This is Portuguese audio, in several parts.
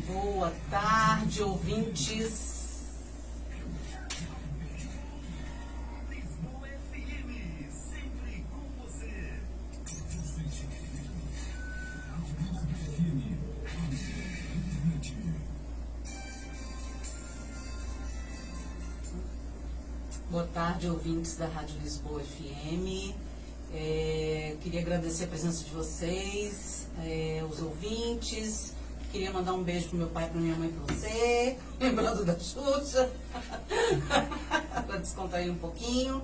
Boa tarde, ouvintes. Boa tarde, ouvintes da Rádio Lisboa FM. Queria agradecer a presença de vocês, os ouvintes. Queria mandar um beijo pro meu pai, pra minha mãe, pra você, lembrando da Xuxa, para descontrair um pouquinho.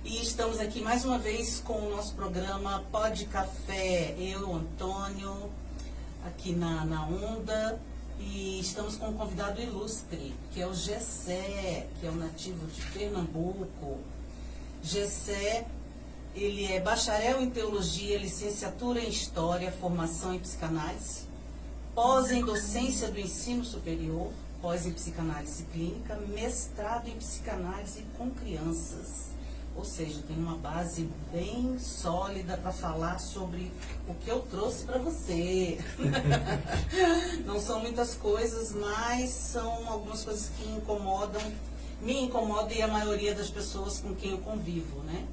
E estamos aqui mais uma vez com o nosso programa Pod Café, eu, Antônio, aqui na Onda. E estamos com um convidado ilustre, que é o Gessé, que é um nativo de Pernambuco. Gessé, ele é bacharel em Teologia, licenciatura em História, formação em Psicanálise, pós em Docência do Ensino Superior, pós em Psicanálise Clínica, mestrado em Psicanálise com Crianças. Ou seja, tem uma base bem sólida para falar sobre o que eu trouxe para você. Não são muitas coisas, mas são algumas coisas que me incomodam e a maioria das pessoas com quem eu convivo, né?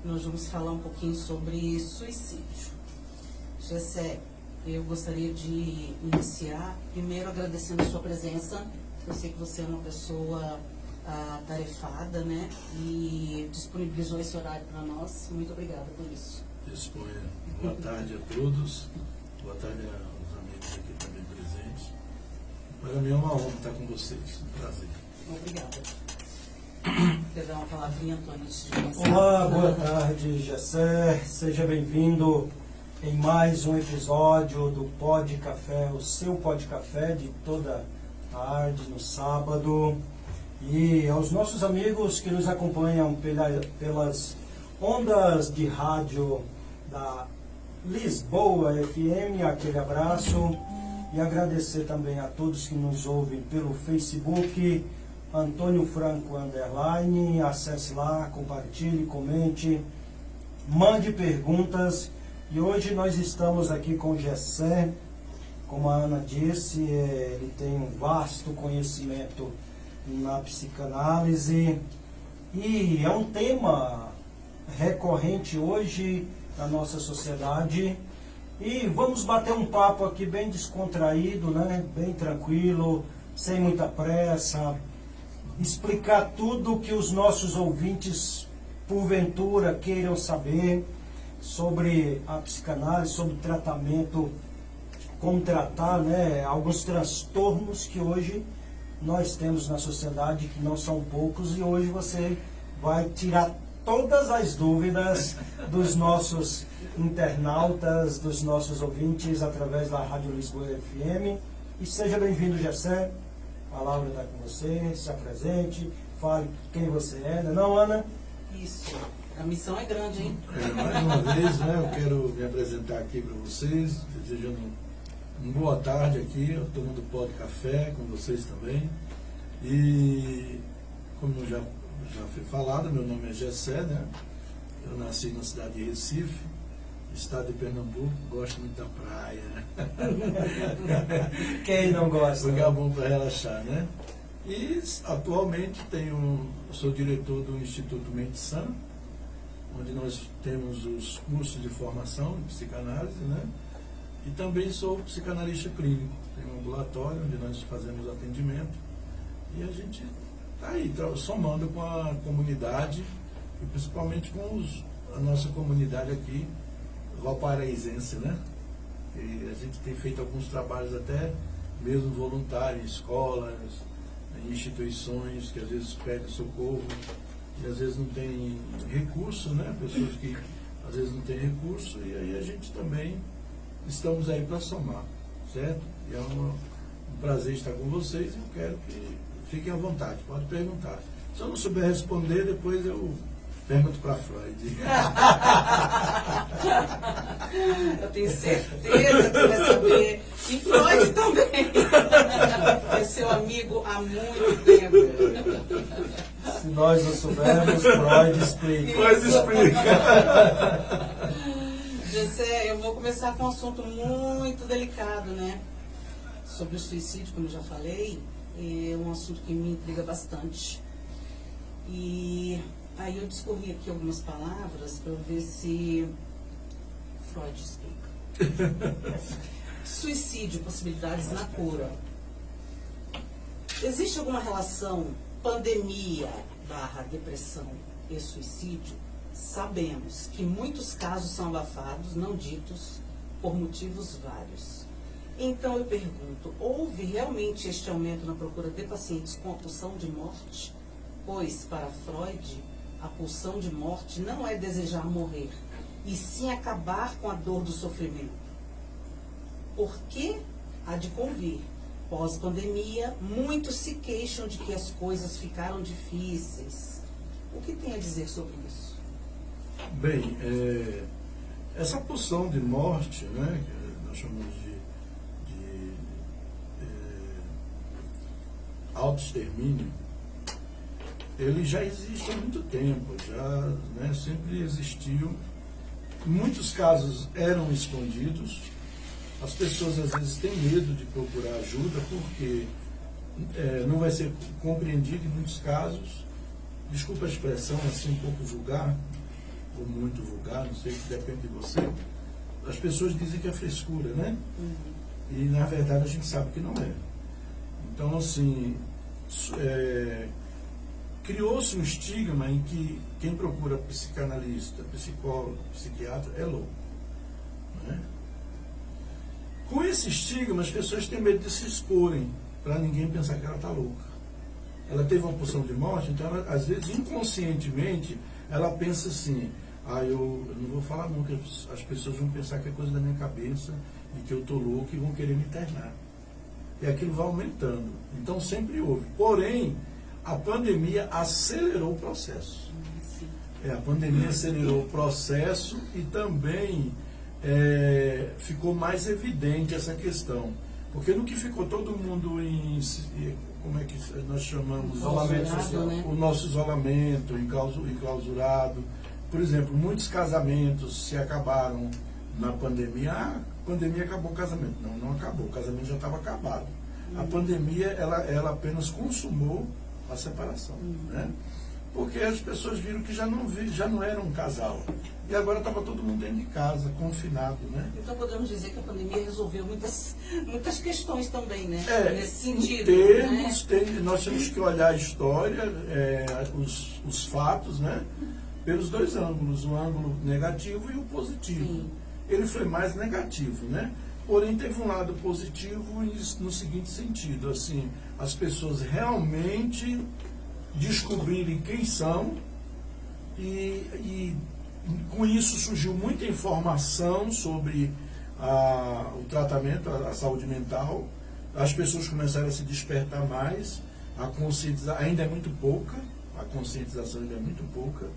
Nós vamos falar um pouquinho sobre suicídio. Gessé, eu gostaria de iniciar primeiro agradecendo a sua presença. Eu sei que você é uma pessoa tarefada, né? E disponibilizou esse horário para nós. Muito obrigada por isso. Disponha. Boa tarde a todos. Boa tarde aos amigos aqui também presentes. Para mim é uma honra estar com vocês. Um prazer. Obrigada. Quer dar uma palavrinha, Antônio, antes de começar? Olá, boa tarde, Gessé. Seja bem-vindo em mais um episódio do Pod Café, o seu Pod Café de toda tarde, no sábado. E aos nossos amigos que nos acompanham pelas ondas de rádio da Lisboa FM, aquele abraço. E agradecer também a todos que nos ouvem pelo Facebook, Antônio Franco _, acesse lá, compartilhe, comente, mande perguntas. E hoje nós estamos aqui com o Gessé. Como a Ana disse, ele tem um vasto conhecimento na psicanálise e é um tema recorrente hoje na nossa sociedade. E vamos bater um papo aqui bem descontraído, né? Bem tranquilo, sem muita pressa, explicar tudo que os nossos ouvintes porventura queiram saber sobre a psicanálise, sobre o tratamento, como tratar, né, alguns transtornos que hoje nós temos na sociedade, que não são poucos, e hoje você vai tirar todas as dúvidas dos nossos internautas, dos nossos ouvintes, através da Rádio Lisboa FM. E seja bem-vindo, Gessé. A Laura está com você, se apresente, fale quem você é, não, Ana? Isso. A missão é grande, hein? Mais uma vez, né, eu quero me apresentar aqui para vocês, desejando uma boa tarde aqui, eu estou tomando pó de café com vocês também. E como já foi falado, meu nome é Gessé, né? Eu nasci na cidade de Recife, estado de Pernambuco, gosto muito da praia. Quem não gosta? Lugar bom para relaxar, né? E atualmente sou diretor do Instituto Mente Sã, onde nós temos os cursos de formação em psicanálise, né? E também sou psicanalista clínico. Tenho um ambulatório onde nós fazemos atendimento e a gente está aí somando com a comunidade e principalmente com a nossa comunidade aqui, valparaísense, né? E a gente tem feito alguns trabalhos até mesmo voluntários, em escolas, em instituições que às vezes pedem socorro e às vezes não tem recurso, né? Pessoas que às vezes não têm recurso, e aí a gente também estamos aí para somar, certo? E é um prazer estar com vocês e eu quero que fiquem à vontade, pode perguntar. Se eu não souber responder, depois eu pergunto para Freud. Eu tenho certeza que vai saber. E Freud também. É seu amigo há muito tempo. Se nós não soubermos, Freud explica. Freud explica. Gessé, eu vou começar com um assunto muito delicado, né? sobre o suicídio, como eu já falei, é um assunto que me intriga bastante. E aí eu discorri aqui algumas palavras para ver se Freud explica. Suicídio, possibilidades na cura. Existe alguma relação pandemia/depressão e suicídio? Sabemos que muitos casos são abafados, não ditos, por motivos vários. Então eu pergunto, houve realmente este aumento na procura de pacientes com a pulsão de morte? Pois, para Freud, a pulsão de morte não é desejar morrer, e sim acabar com a dor do sofrimento. Por que há de convir? Pós-pandemia, muitos se queixam de que as coisas ficaram difíceis. O que tem a dizer sobre isso? Bem, essa pulsão de morte, né, que nós chamamos de autoextermínio, ele já existe há muito tempo, já, né, sempre existiu. Em muitos casos eram escondidos. As pessoas às vezes têm medo de procurar ajuda porque não vai ser compreendido em muitos casos. Desculpa a expressão assim um pouco vulgar, ou muito vulgar, não sei, depende de você. As pessoas dizem que é frescura, né? E na verdade a gente sabe que não é. Então, assim, criou-se um estigma em que quem procura psicanalista, psicólogo, psiquiatra é louco, né? Com esse estigma, as pessoas têm medo de se exporem, para ninguém pensar que ela está louca. Ela teve uma pulsão de morte, então, ela, às vezes, inconscientemente, ela pensa assim, eu não vou falar não, que as pessoas vão pensar que é coisa da minha cabeça, e que eu estou louco e vão querer me internar. E aquilo vai aumentando. Então, sempre houve. Porém, a pandemia acelerou o processo. A pandemia acelerou o processo e também ficou mais evidente essa questão. Porque no que ficou todo mundo em, como é que nós chamamos? Isolamento social, né? O nosso isolamento, enclausurado. Por exemplo, muitos casamentos se acabaram na pandemia. A pandemia acabou o casamento. Não acabou, o casamento já estava acabado. A pandemia, ela apenas consumou a separação, né? Porque as pessoas viram que já não era um casal. E agora estava todo mundo dentro de casa, confinado, né? Então podemos dizer que a pandemia resolveu muitas questões também, né? Nesse sentido. Nós temos que olhar a história, os fatos, né? Pelos dois ângulos, o ângulo negativo e o positivo. Sim. Ele foi mais negativo, né? Porém, teve um lado positivo no seguinte sentido, assim, as pessoas realmente descobrirem quem são e com isso surgiu muita informação sobre o tratamento, a saúde mental. As pessoas começaram a se despertar mais, a conscientização ainda é muito pouca, a conscientização ainda é muito pouca,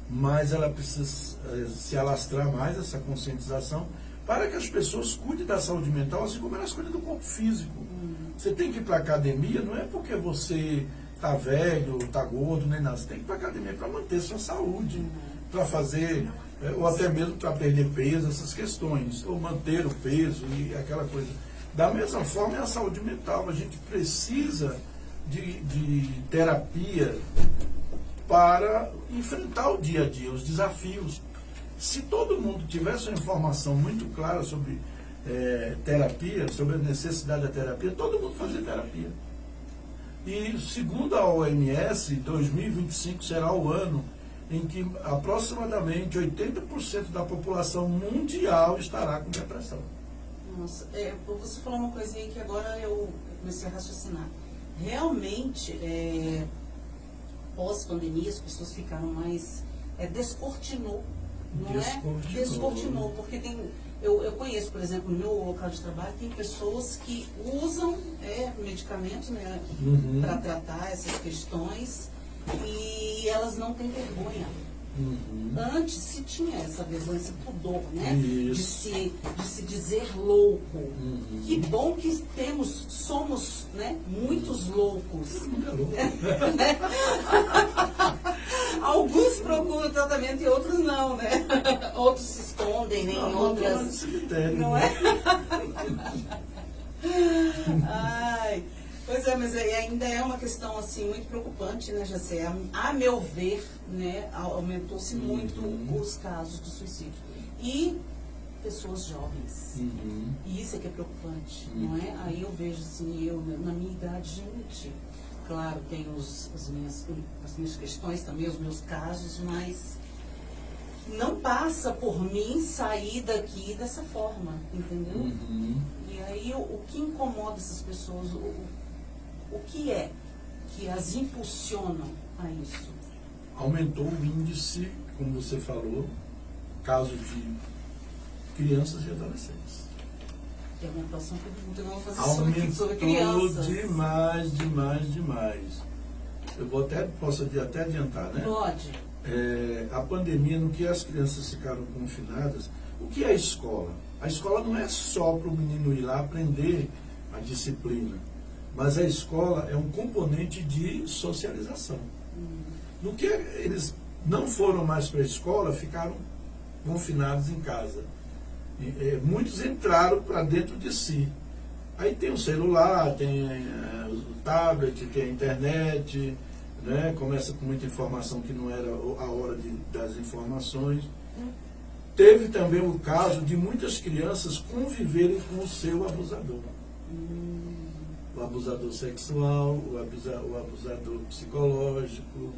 mas ela precisa se alastrar mais, essa conscientização, para que as pessoas cuidem da saúde mental, assim como elas cuidam do corpo físico. Você tem que ir para a academia, não é porque você está velho, está gordo, nem nada. Você tem que ir para a academia para manter sua saúde, para fazer, ou até mesmo para perder peso, essas questões, ou manter o peso e aquela coisa. Da mesma forma é a saúde mental. A gente precisa de terapia para enfrentar o dia a dia, os desafios. Se todo mundo tivesse uma informação muito clara sobre terapia, sobre a necessidade da terapia, todo mundo fazia terapia. E segundo a OMS, 2025 será o ano em que aproximadamente 80% da população mundial estará com depressão. Nossa, você falou uma coisa aí que agora eu comecei a raciocinar. Realmente, pós-pandemia, as pessoas ficaram mais... descortinou, não é? Descortinou, porque tem... Eu conheço, por exemplo, no meu local de trabalho, tem pessoas que usam medicamentos, né, para tratar essas questões e elas não têm vergonha. Antes se tinha essa vergonha, esse pudor, né? De se dizer louco. Que bom que somos, né, muitos loucos. Né? Alguns procuram tratamento e outros não, né? Outros se escondem, nem outras. Cemitério, não é? mas ainda é uma questão assim muito preocupante, né, Jacé? A meu ver, né, aumentou-se muito os casos de suicídio. E pessoas jovens. E isso é que é preocupante, não é? Aí eu vejo assim, na minha idade, gente, claro, tenho as minhas questões também, os meus casos, mas não passa por mim sair daqui dessa forma, entendeu? E aí o que incomoda essas pessoas, o que é que as impulsionam a isso? Aumentou o índice, como você falou, casos de crianças e adolescentes. É uma próxima pergunta, eu não vou fazer sobre crianças. Aumentou demais. Posso até adiantar, né? Pode. A pandemia, no que as crianças ficaram confinadas, o que é a escola? A escola não é só para o menino ir lá aprender a disciplina, mas a escola é um componente de socialização. No que eles não foram mais para a escola, ficaram confinados em casa. Muitos entraram para dentro de si. Aí tem o celular, tem o tablet, tem a internet, né? Começa com muita informação que não era a hora das informações. Teve também o caso de muitas crianças conviverem com o seu abusador. O abusador sexual, o abusador psicológico,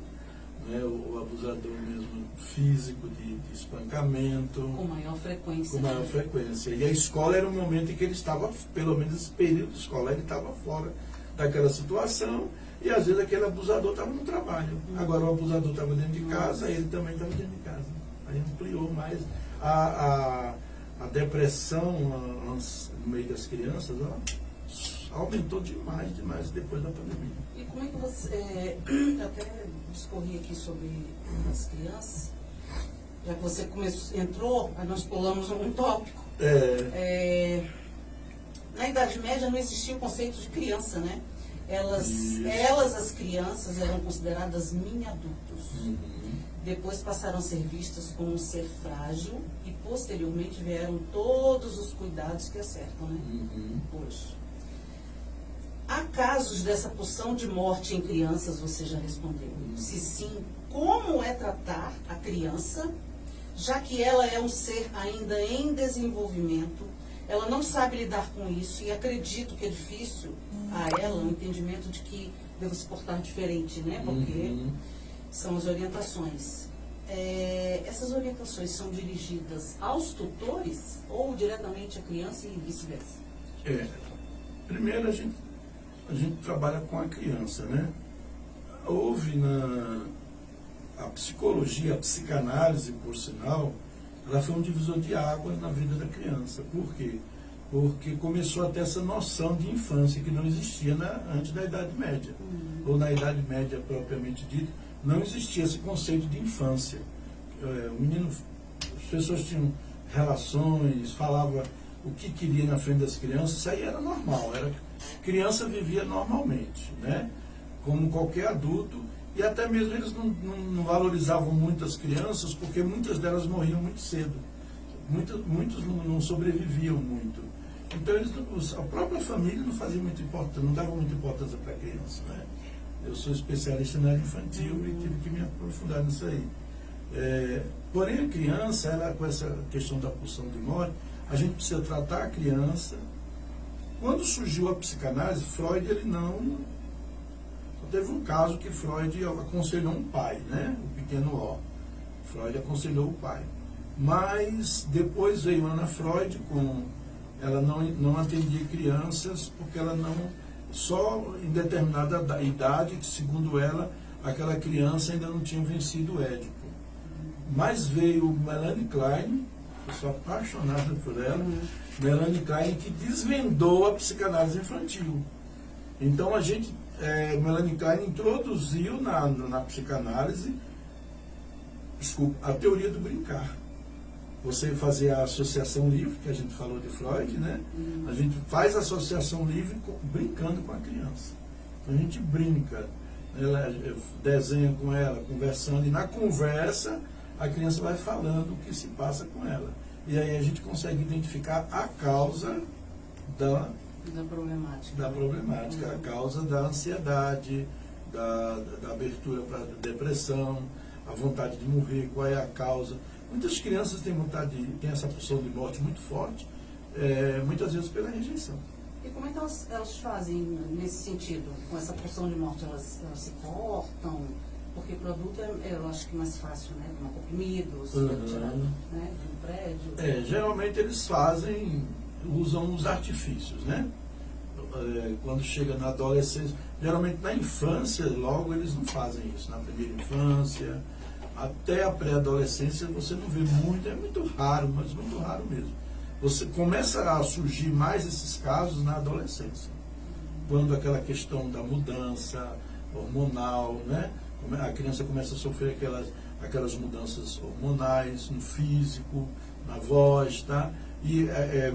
né? O abusador mesmo físico, de espancamento. Com maior frequência. Com maior frequência. E a escola era um momento em que ele estava, pelo menos esse período escolar, ele estava fora daquela situação. E às vezes aquele abusador estava no trabalho. Agora o abusador estava dentro de casa, ele também estava dentro de casa. Aí ampliou mais a depressão no meio das crianças, aumentou demais depois da pandemia. E como é que você... eu até discorri aqui sobre as crianças, já que você entrou, aí nós pulamos um tópico. Na Idade Média não existia o conceito de criança, né? Elas, as crianças, eram consideradas mini-adultos. Depois passaram a ser vistas como um ser frágil e posteriormente vieram todos os cuidados que acertam, né? Hoje. Há casos dessa pulsão de morte em crianças, você já respondeu. Se sim, como é tratar a criança, já que ela é um ser ainda em desenvolvimento, ela não sabe lidar com isso e acredito que é difícil a ela o entendimento de que devo se portar diferente, né? Porque são as orientações. Essas orientações são dirigidas aos tutores ou diretamente à criança e vice-versa? Primeiro a gente trabalha com a criança, né? Houve a psicologia, a psicanálise, por sinal, ela foi um divisor de águas na vida da criança. Por quê? Porque começou a ter essa noção de infância que não existia antes da Idade Média. Ou na Idade Média propriamente dita, não existia esse conceito de infância. As pessoas tinham relações, falavam o que queria na frente das crianças, isso aí era normal. Criança vivia normalmente, né? Como qualquer adulto, e até mesmo eles não valorizavam muito as crianças, porque muitas delas morriam muito cedo. Muitos não sobreviviam muito. Então a própria família não fazia muita importância, não dava muita importância para a criança, né? Eu sou especialista na área infantil e tive que me aprofundar nisso aí. Porém a criança, ela, com essa questão da pulsão de morte, a gente precisa tratar a criança. Quando surgiu a psicanálise, Freud, ele não... Teve um caso que Freud aconselhou um pai, né? O pequeno O. Freud aconselhou o pai. Mas depois veio Ana Freud ela não atendia crianças, porque ela não... Só em determinada idade, que segundo ela, aquela criança ainda não tinha vencido o Édipo. Mas veio Melanie Klein, eu sou apaixonado por ela, Melanie Klein, que desvendou a psicanálise infantil. Então Melanie Klein introduziu na psicanálise, a teoria do brincar. Você fazer a associação livre, que a gente falou de Freud, né? A gente faz a associação livre brincando com a criança. Então a gente brinca, ela desenha com ela, conversando, e na conversa a criança vai falando o que se passa com ela. E aí a gente consegue identificar a causa Da problemática. A causa da ansiedade, da abertura para depressão, a vontade de morrer, qual é a causa. Muitas crianças têm têm essa pulsão de morte muito forte, muitas vezes pela rejeição. E como é que elas fazem nesse sentido? Com essa pulsão de morte, elas se cortam? Porque produto eu acho que é mais fácil, né? Tomar comprimido, se tirar, né, de um prédio. Geralmente eles usam os artifícios, né? Quando chega na adolescência, geralmente na infância, logo eles não fazem isso. Na primeira infância, até a pré-adolescência, você não vê muito, é muito raro, mas muito raro mesmo. Você começa a surgir mais esses casos na adolescência, quando aquela questão da mudança hormonal, né? A criança começa a sofrer aquelas mudanças hormonais no físico, na voz, tá? E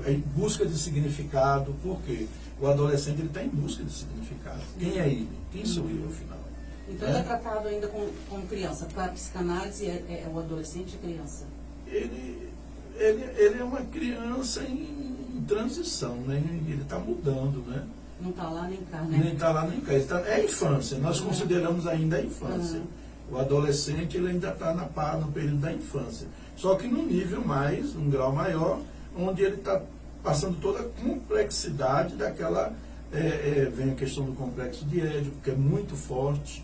em busca de significado. Por quê? O adolescente está em busca de significado. Quem é ele? Quem sou eu, afinal? Então ele é tratado ainda como criança. Para a psicanálise é o adolescente e criança? Ele é uma criança em transição, né? Ele está mudando, né? Não está lá nem cá, né? Nem está lá nem cá. É a infância. Nós consideramos ainda a infância. O adolescente ele ainda está no período da infância. Só que num nível mais, um grau maior, onde ele está passando toda a complexidade daquela... vem a questão do complexo de Édipo, que é muito forte,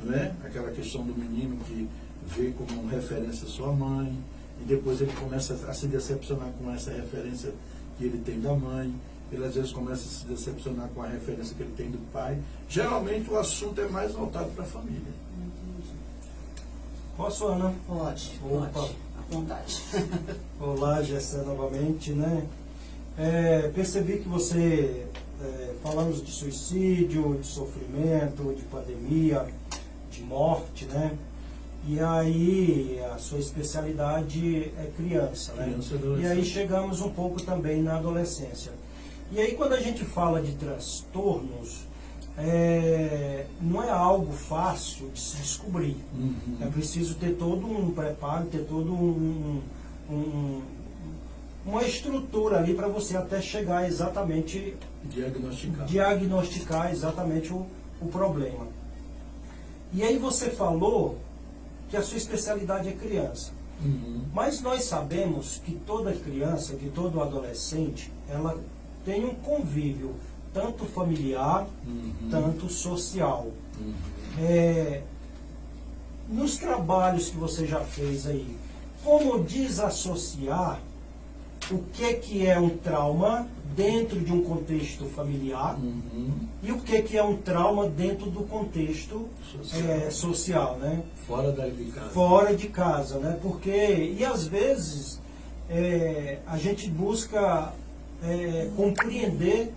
né? Aquela questão do menino que vê como referência sua mãe, e depois ele começa a se decepcionar com essa referência que ele tem da mãe. Ele às vezes começa a se decepcionar com a referência que ele tem do pai. Geralmente o assunto é mais voltado para a família. Posso, Ana? Pode. À vontade. Olá, Gessé, novamente, né? Percebi que você, falamos de suicídio, de sofrimento, de pandemia, de morte, né? E aí a sua especialidade é criança, né? E aí chegamos um pouco também na adolescência. E aí quando a gente fala de transtornos, não é algo fácil de se descobrir. É preciso ter todo um preparo, ter todo uma estrutura ali para você até chegar exatamente... Diagnosticar exatamente o problema. E aí você falou que a sua especialidade é criança. Mas nós sabemos que toda criança, que todo adolescente, ela tem um convívio tanto familiar, tanto social. Nos trabalhos que você já fez aí, como desassociar o que é um trauma dentro de um contexto familiar e o que é um trauma dentro do contexto social, né? Fora de casa, né? Porque, e às vezes, a gente busca compreender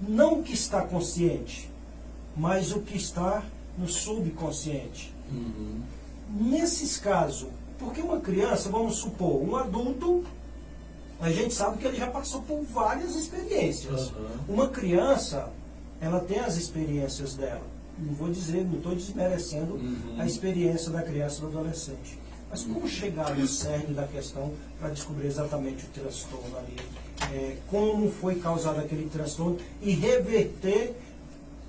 não o que está consciente, mas o que está no subconsciente. Nesses casos, porque uma criança, vamos supor, um adulto, a gente sabe que ele já passou por várias experiências. Uma criança, ela tem as experiências dela. Não vou dizer, não estou desmerecendo a experiência da criança e do adolescente. Mas como chegar no cerne da questão para descobrir exatamente o transtorno ali? Como foi causado aquele transtorno e reverter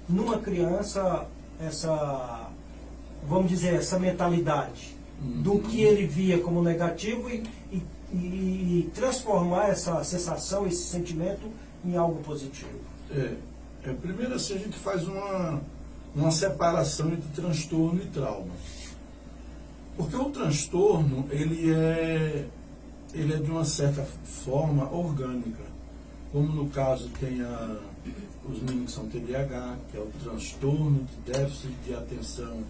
numa criança essa, vamos dizer, essa mentalidade do que ele via como negativo e transformar essa sensação, esse sentimento em algo positivo. Primeiro assim, a gente faz uma separação entre transtorno e trauma. Porque o transtorno, ele é de uma certa forma orgânica. Como no caso tem os meninos que são TDAH, que é o transtorno de déficit de atenção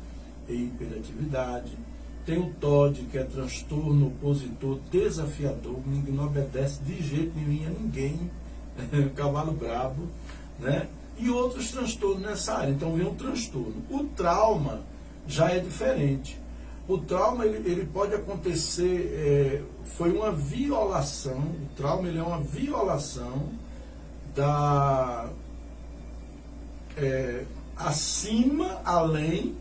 e hiperatividade. Tem o TOD, que é transtorno opositor desafiador, que não obedece de jeito nenhum a ninguém, cavalo brabo, né? E outros transtornos nessa área. Então vem um transtorno. O trauma já é diferente. O trauma ele pode acontecer, foi uma violação, o trauma ele é uma violação acima, além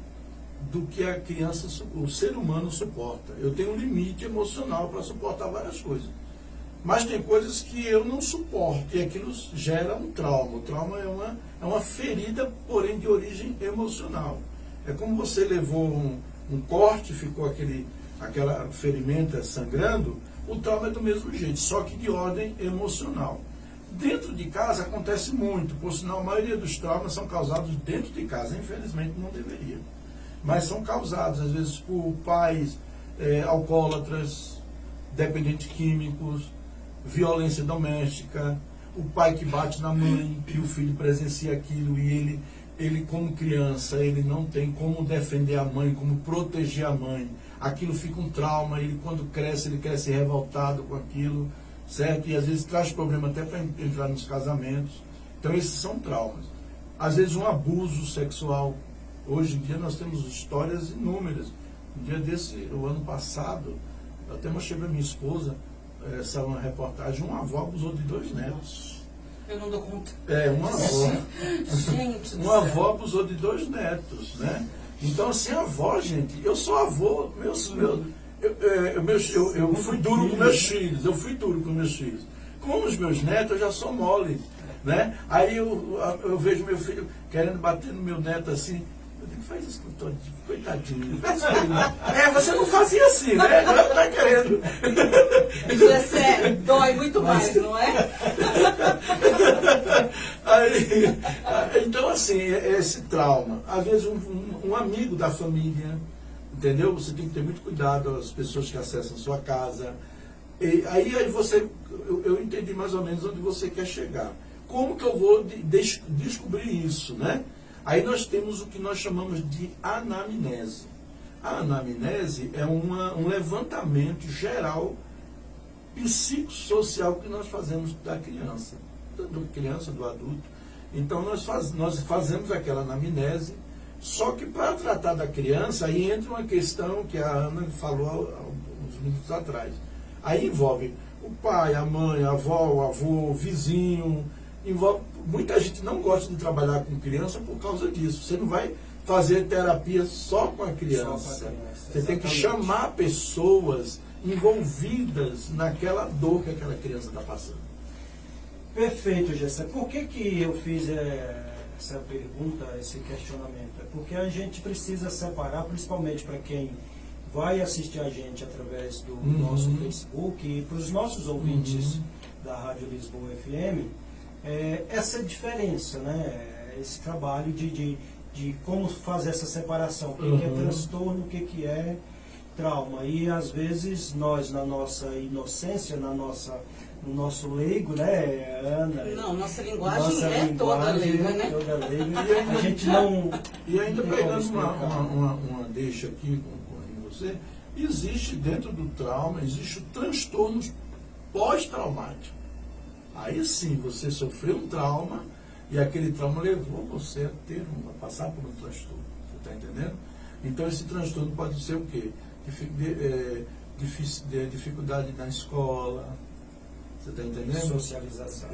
do que a criança, o ser humano suporta. Eu tenho um limite emocional para suportar várias coisas. Mas tem coisas que eu não suporto, e aquilo gera um trauma. O trauma é uma ferida, porém de origem emocional. É como você levou um corte, ficou aquela ferimenta sangrando, o trauma é do mesmo jeito, só que de ordem emocional. Dentro de casa acontece muito, por sinal, a maioria dos traumas são causados dentro de casa, infelizmente não deveria. Mas são causados, às vezes, por pais alcoólatras, dependentes químicos, violência doméstica, o pai que bate na mãe e o filho presencia aquilo e ele como criança, ele não tem como defender a mãe, como proteger a mãe. Aquilo fica um trauma, ele quando cresce, ele cresce revoltado com aquilo, certo? E às vezes traz problema até para entrar nos casamentos. Então esses são traumas. Às vezes um abuso sexual. Hoje em dia nós temos histórias inúmeras. Um dia desse, o ano passado, eu até mostrei para minha esposa, essa é uma reportagem, uma avó abusou de 2 netos. Eu não dou conta. Uma avó. Gente do Uma céu. avó abusou de 2 netos, né? Então, assim, a avó, gente, eu sou avô, eu fui duro com meus filhos, Com os meus netos, eu já sou mole, né? Aí eu vejo meu filho querendo bater no meu neto assim, eu digo, faz isso com todo, coitadinho, faz isso com ele. Você não fazia assim, né? Agora tá querendo. Gessé, dói muito mais, não é? Então, assim, esse trauma, às vezes um amigo da família, entendeu? Você tem que ter muito cuidado, as pessoas que acessam a sua casa. E aí eu entendi mais ou menos onde você quer chegar. Como que eu vou descobrir isso, né? Aí nós temos o que nós chamamos de anamnese. A anamnese é um levantamento geral psicossocial que nós fazemos da criança, do adulto. Então nós fazemos aquela anamnese, só que para tratar da criança, aí entra uma questão que a Ana falou há uns minutos atrás. Aí envolve o pai, a mãe, a avó, o avô, o vizinho, muita gente não gosta de trabalhar com criança por causa disso. Você não vai fazer terapia só com a criança. Você tem que chamar pessoas envolvidas naquela dor que aquela criança está passando. Perfeito, Gessé. Por que eu fiz essa pergunta, esse questionamento? É porque a gente precisa separar, principalmente para quem vai assistir a gente através do nosso Facebook e para os nossos ouvintes da Rádio Lisboa FM, essa diferença, né? Esse trabalho de como fazer essa separação, o que é transtorno, o que é trauma. E às vezes nós, na nossa inocência, no nosso leigo, né, Ana? Não, nossa linguagem toda leiga, né? Toda leiga. A gente não... E ainda pegando uma deixa aqui com você, existe dentro do trauma, existe o transtorno pós-traumático. Aí sim, você sofreu um trauma e aquele trauma levou você a passar por um transtorno. Você está entendendo? Então esse transtorno pode ser o quê? Dificuldade na escola, você está entendendo? Socialização.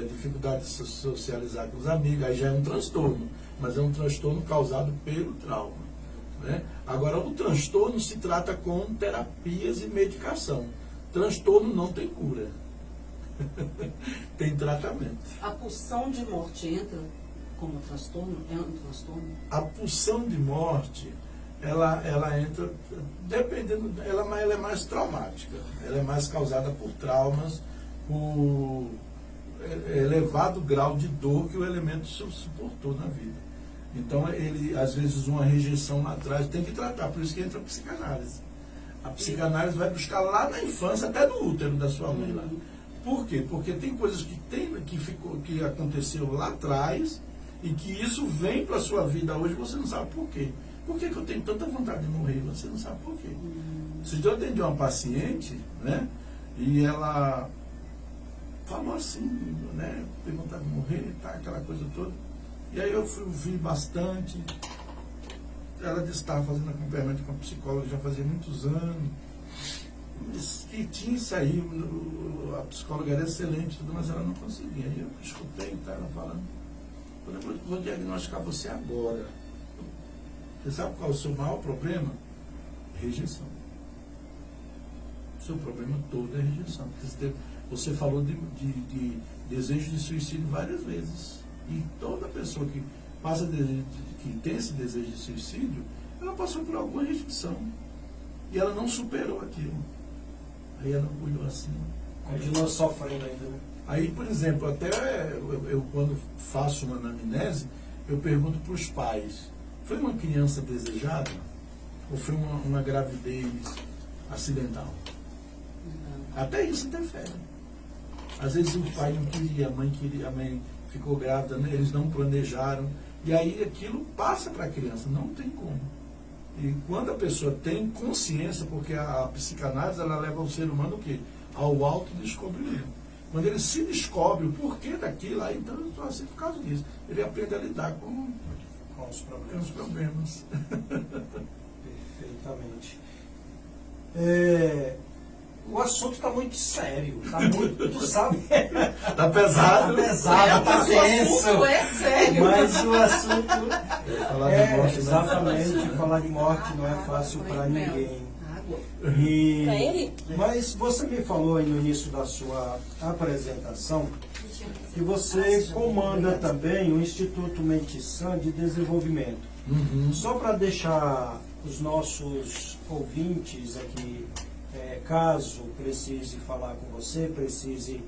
Dificuldade de socializar com os amigos, aí já é um transtorno, mas é um transtorno causado pelo trauma, né? Agora, o transtorno se trata com terapias e medicação. Transtorno não tem cura. Tem tratamento. A pulsão de morte entra como transtorno? É um transtorno? A pulsão de morte, ela entra, dependendo, ela é mais traumática. Ela é mais causada por traumas, por elevado grau de dor que o elemento suportou na vida. Então, às vezes, uma rejeição lá atrás tem que tratar, por isso que entra a psicanálise. A psicanálise vai buscar lá na infância, até no útero da sua mãe lá. Por quê? Porque tem coisas que aconteceu lá atrás e que isso vem para a sua vida hoje, você não sabe por quê. Por que eu tenho tanta vontade de morrer? Você não sabe por quê. Se eu atendi uma paciente, né, e ela falou assim, né, tem vontade de morrer, tá, aquela coisa toda. E aí eu vi bastante. Ela disse que estava fazendo acompanhamento com a psicóloga já fazia muitos anos. Que tinha isso aí, a psicóloga era excelente, tudo, mas ela não conseguia. Aí eu escutei ela falando, eu vou diagnosticar você agora. Você sabe qual é o seu maior problema? Rejeição. o seu problema todo é rejeição. Porque você falou de desejo de suicídio várias vezes. E toda pessoa que que tem esse desejo de suicídio, ela passou por alguma rejeição. E ela não superou aquilo. Aí ela olhou assim. Continua sofrendo ainda, né? Aí, por exemplo, até eu quando faço uma anamnese, eu pergunto para os pais, foi uma criança desejada? Ou foi uma gravidez acidental? Até isso interfere. Às vezes o pai não queria, a mãe ficou grávida, né? Eles não planejaram. E aí aquilo passa para a criança, não tem como. E quando a pessoa tem consciência, porque a psicanálise ela leva o ser humano o quê? Ao autodescobrimento. Quando ele se descobre o porquê daquilo, aí então eu estou assim por causa disso. Ele aprende a lidar com os problemas. Perfeitamente. O assunto está muito sério, está muito, sabe? Está pesado. Está pesado, está tenso. O assunto é sério. Mas o assunto Falar de morte, né? exatamente, falar de morte não é fácil para ninguém. E, Pra ele? mas você me falou aí no início da sua apresentação que você comanda também o Instituto Mente Sã de Desenvolvimento. Uhum. Só para deixar os nossos ouvintes aqui, caso precise falar com você, precise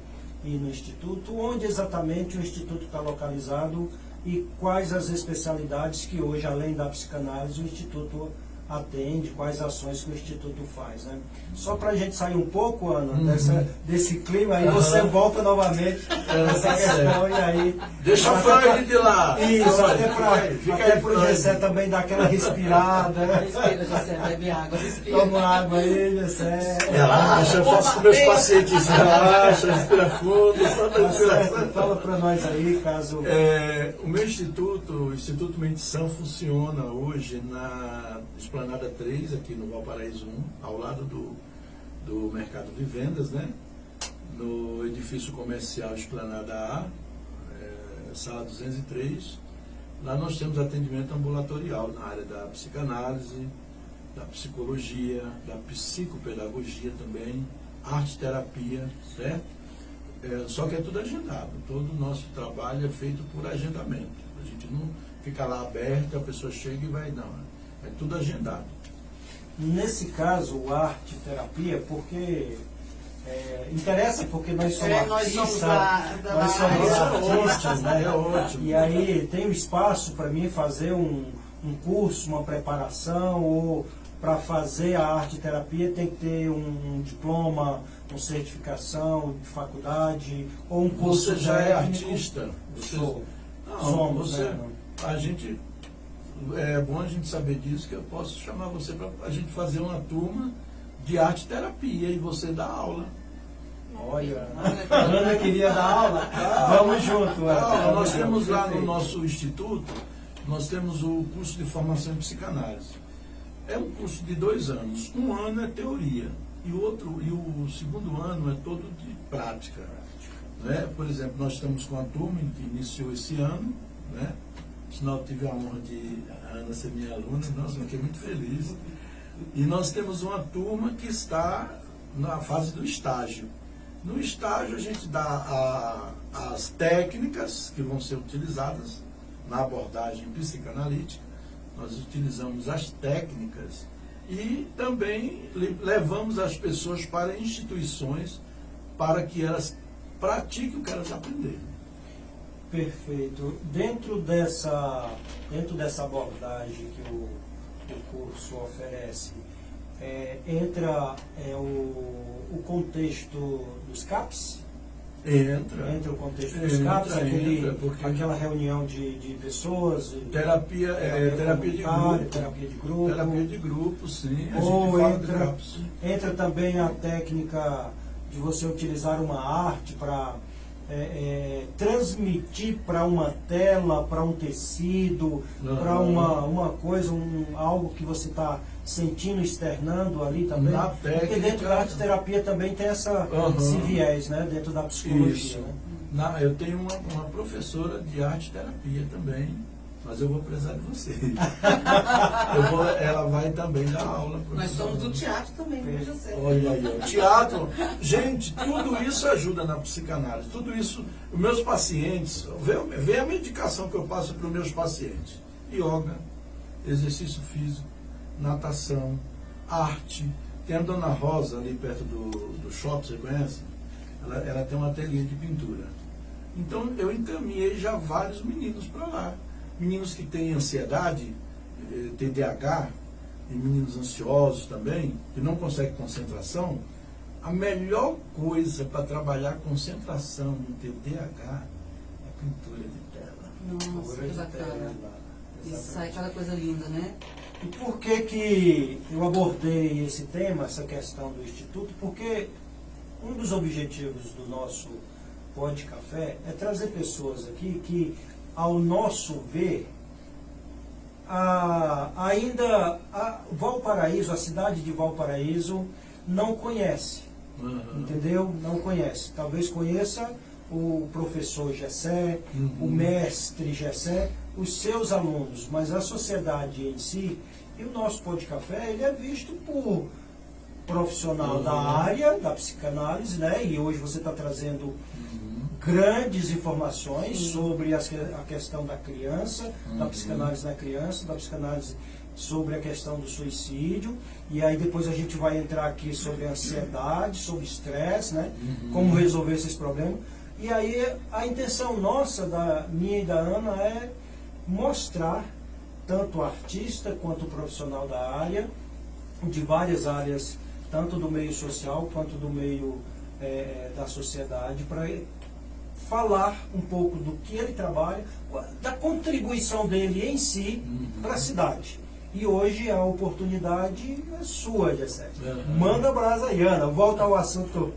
ir no Instituto, onde exatamente o Instituto está localizado e quais as especialidades que hoje, além da psicanálise, o Instituto atende, quais ações que o Instituto faz, né? Só para a gente sair um pouco, Ana, desse clima, aí você volta novamente nessa questão e aí... Deixa o Freud de lá. Isso, até para o Freud. Gessé também dar aquela respirada. Respira, José, bebe água, respira. Toma água aí, Gessé. Relaxa, eu faço com meus pacientes isso. Relaxa, respira fundo, só da respiração. Fala para nós aí, caso... O meu instituto, o Instituto Mente Sã, funciona hoje na Esplanada 3, aqui no Valparaíso 1, ao lado do Mercado Vivendas, né? No edifício comercial Esplanada A, sala 203. Lá nós temos atendimento ambulatorial na área da psicanálise, da psicologia, da psicopedagogia também, arte-terapia, certo? Só que é tudo agendado. Todo o nosso trabalho é feito por agendamento. A gente não fica lá aberto, a pessoa chega e vai, não. É tudo agendado. Nesse caso, a arte-terapia, porque... interessa porque nós somos artistas, nós somos nós somos área. artistas, né? É ótimo. E aí tem um espaço para mim fazer um curso, uma preparação, ou para fazer a arte-terapia tem que ter um diploma, uma certificação de faculdade, ou um curso Você já é técnico. artista? Sou. Não, Somos, você, né? a gente, é bom a gente saber disso, que eu posso chamar você para a gente fazer uma turma de arte-terapia e você dá aula. Olha, a Ana queria dar aula. Vamos junto. Ana. Nós temos lá no Perfeito. nosso instituto, nós temos o curso de formação em psicanálise. É um curso de 2 anos. Um ano é teoria e o segundo ano é todo de prática. Né? Por exemplo, nós estamos com a turma que iniciou esse ano, né? Sinal, eu tive a honra de a Ana ser minha aluna, nossa, eu fiquei muito feliz. E nós temos uma turma que está na fase do estágio. No estágio a gente dá as técnicas que vão ser utilizadas na abordagem psicanalítica. Nós utilizamos as técnicas e também levamos as pessoas para instituições para que elas pratiquem o que elas aprenderam. Perfeito. Dentro dessa abordagem que o curso oferece, entra o contexto dos CAPs? Entra o contexto dos CAPs, aquela reunião de pessoas. Terapia de grupo. Terapia de grupo. Terapia de grupo, sim. A Ou gente fala de CAPs. entra também a técnica de você utilizar uma arte para transmitir para uma tela, para um tecido, para uma coisa, algo que você está sentindo, externando ali também. Na técnica, porque dentro da arte-terapia também tem esse viés, né? Dentro da psicologia. Isso. Né? Eu tenho uma professora de arte-terapia também, Mas eu vou precisar de você. Ela vai também dar aula. Nós somos do teatro também, viu, José? Olha aí, ó. Teatro. Gente, tudo isso ajuda na psicanálise. Tudo isso, os meus pacientes, vê a medicação que eu passo para os meus pacientes. Yoga, exercício físico, natação, arte. Tem a Dona Rosa ali perto do shopping, você conhece? Ela tem um ateliê de pintura. Então eu encaminhei já vários meninos para lá. Meninos que têm ansiedade, TDAH, e meninos ansiosos também, que não conseguem concentração. A melhor coisa para trabalhar concentração no TDAH é pintura de tela. Nossa, que bacana. E sai cada coisa linda, né? E por que eu abordei esse tema, essa questão do Instituto? Porque um dos objetivos do nosso Pod Café é trazer pessoas aqui que, ao nosso ver, ainda Valparaíso, a cidade de Valparaíso, não conhece. Entendeu? Não conhece. Talvez conheça o professor Gessé, o mestre Gessé, os seus alunos, mas a sociedade em si, e o nosso Pod Café, ele é visto por profissional da área da psicanálise, né? E hoje você está trazendo grandes informações sobre a questão da criança, da psicanálise na criança, da psicanálise sobre a questão do suicídio, e aí depois a gente vai entrar aqui sobre a ansiedade, sobre estresse, né? Como resolver esses problemas. E aí a intenção nossa, da minha e da Ana, é mostrar tanto o artista quanto o profissional da área, de várias áreas, tanto do meio social quanto do meio da sociedade, para falar um pouco do que ele trabalha, da contribuição dele em si para a cidade. E hoje a oportunidade é sua, Gessé. Manda brasa aí, Ana. Volta ao assunto.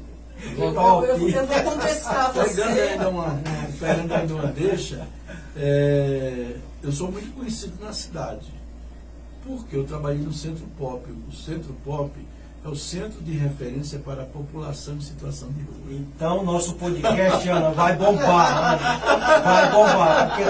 Eu vou contestar você. Pegando ainda uma deixa, eu sou muito conhecido na cidade, porque eu trabalhei no Centro Pop. O Centro Pop é o centro de referência para a população em situação de rua. Então, nosso podcast, Ana, vai bombar, Ana. Vai bombar, porque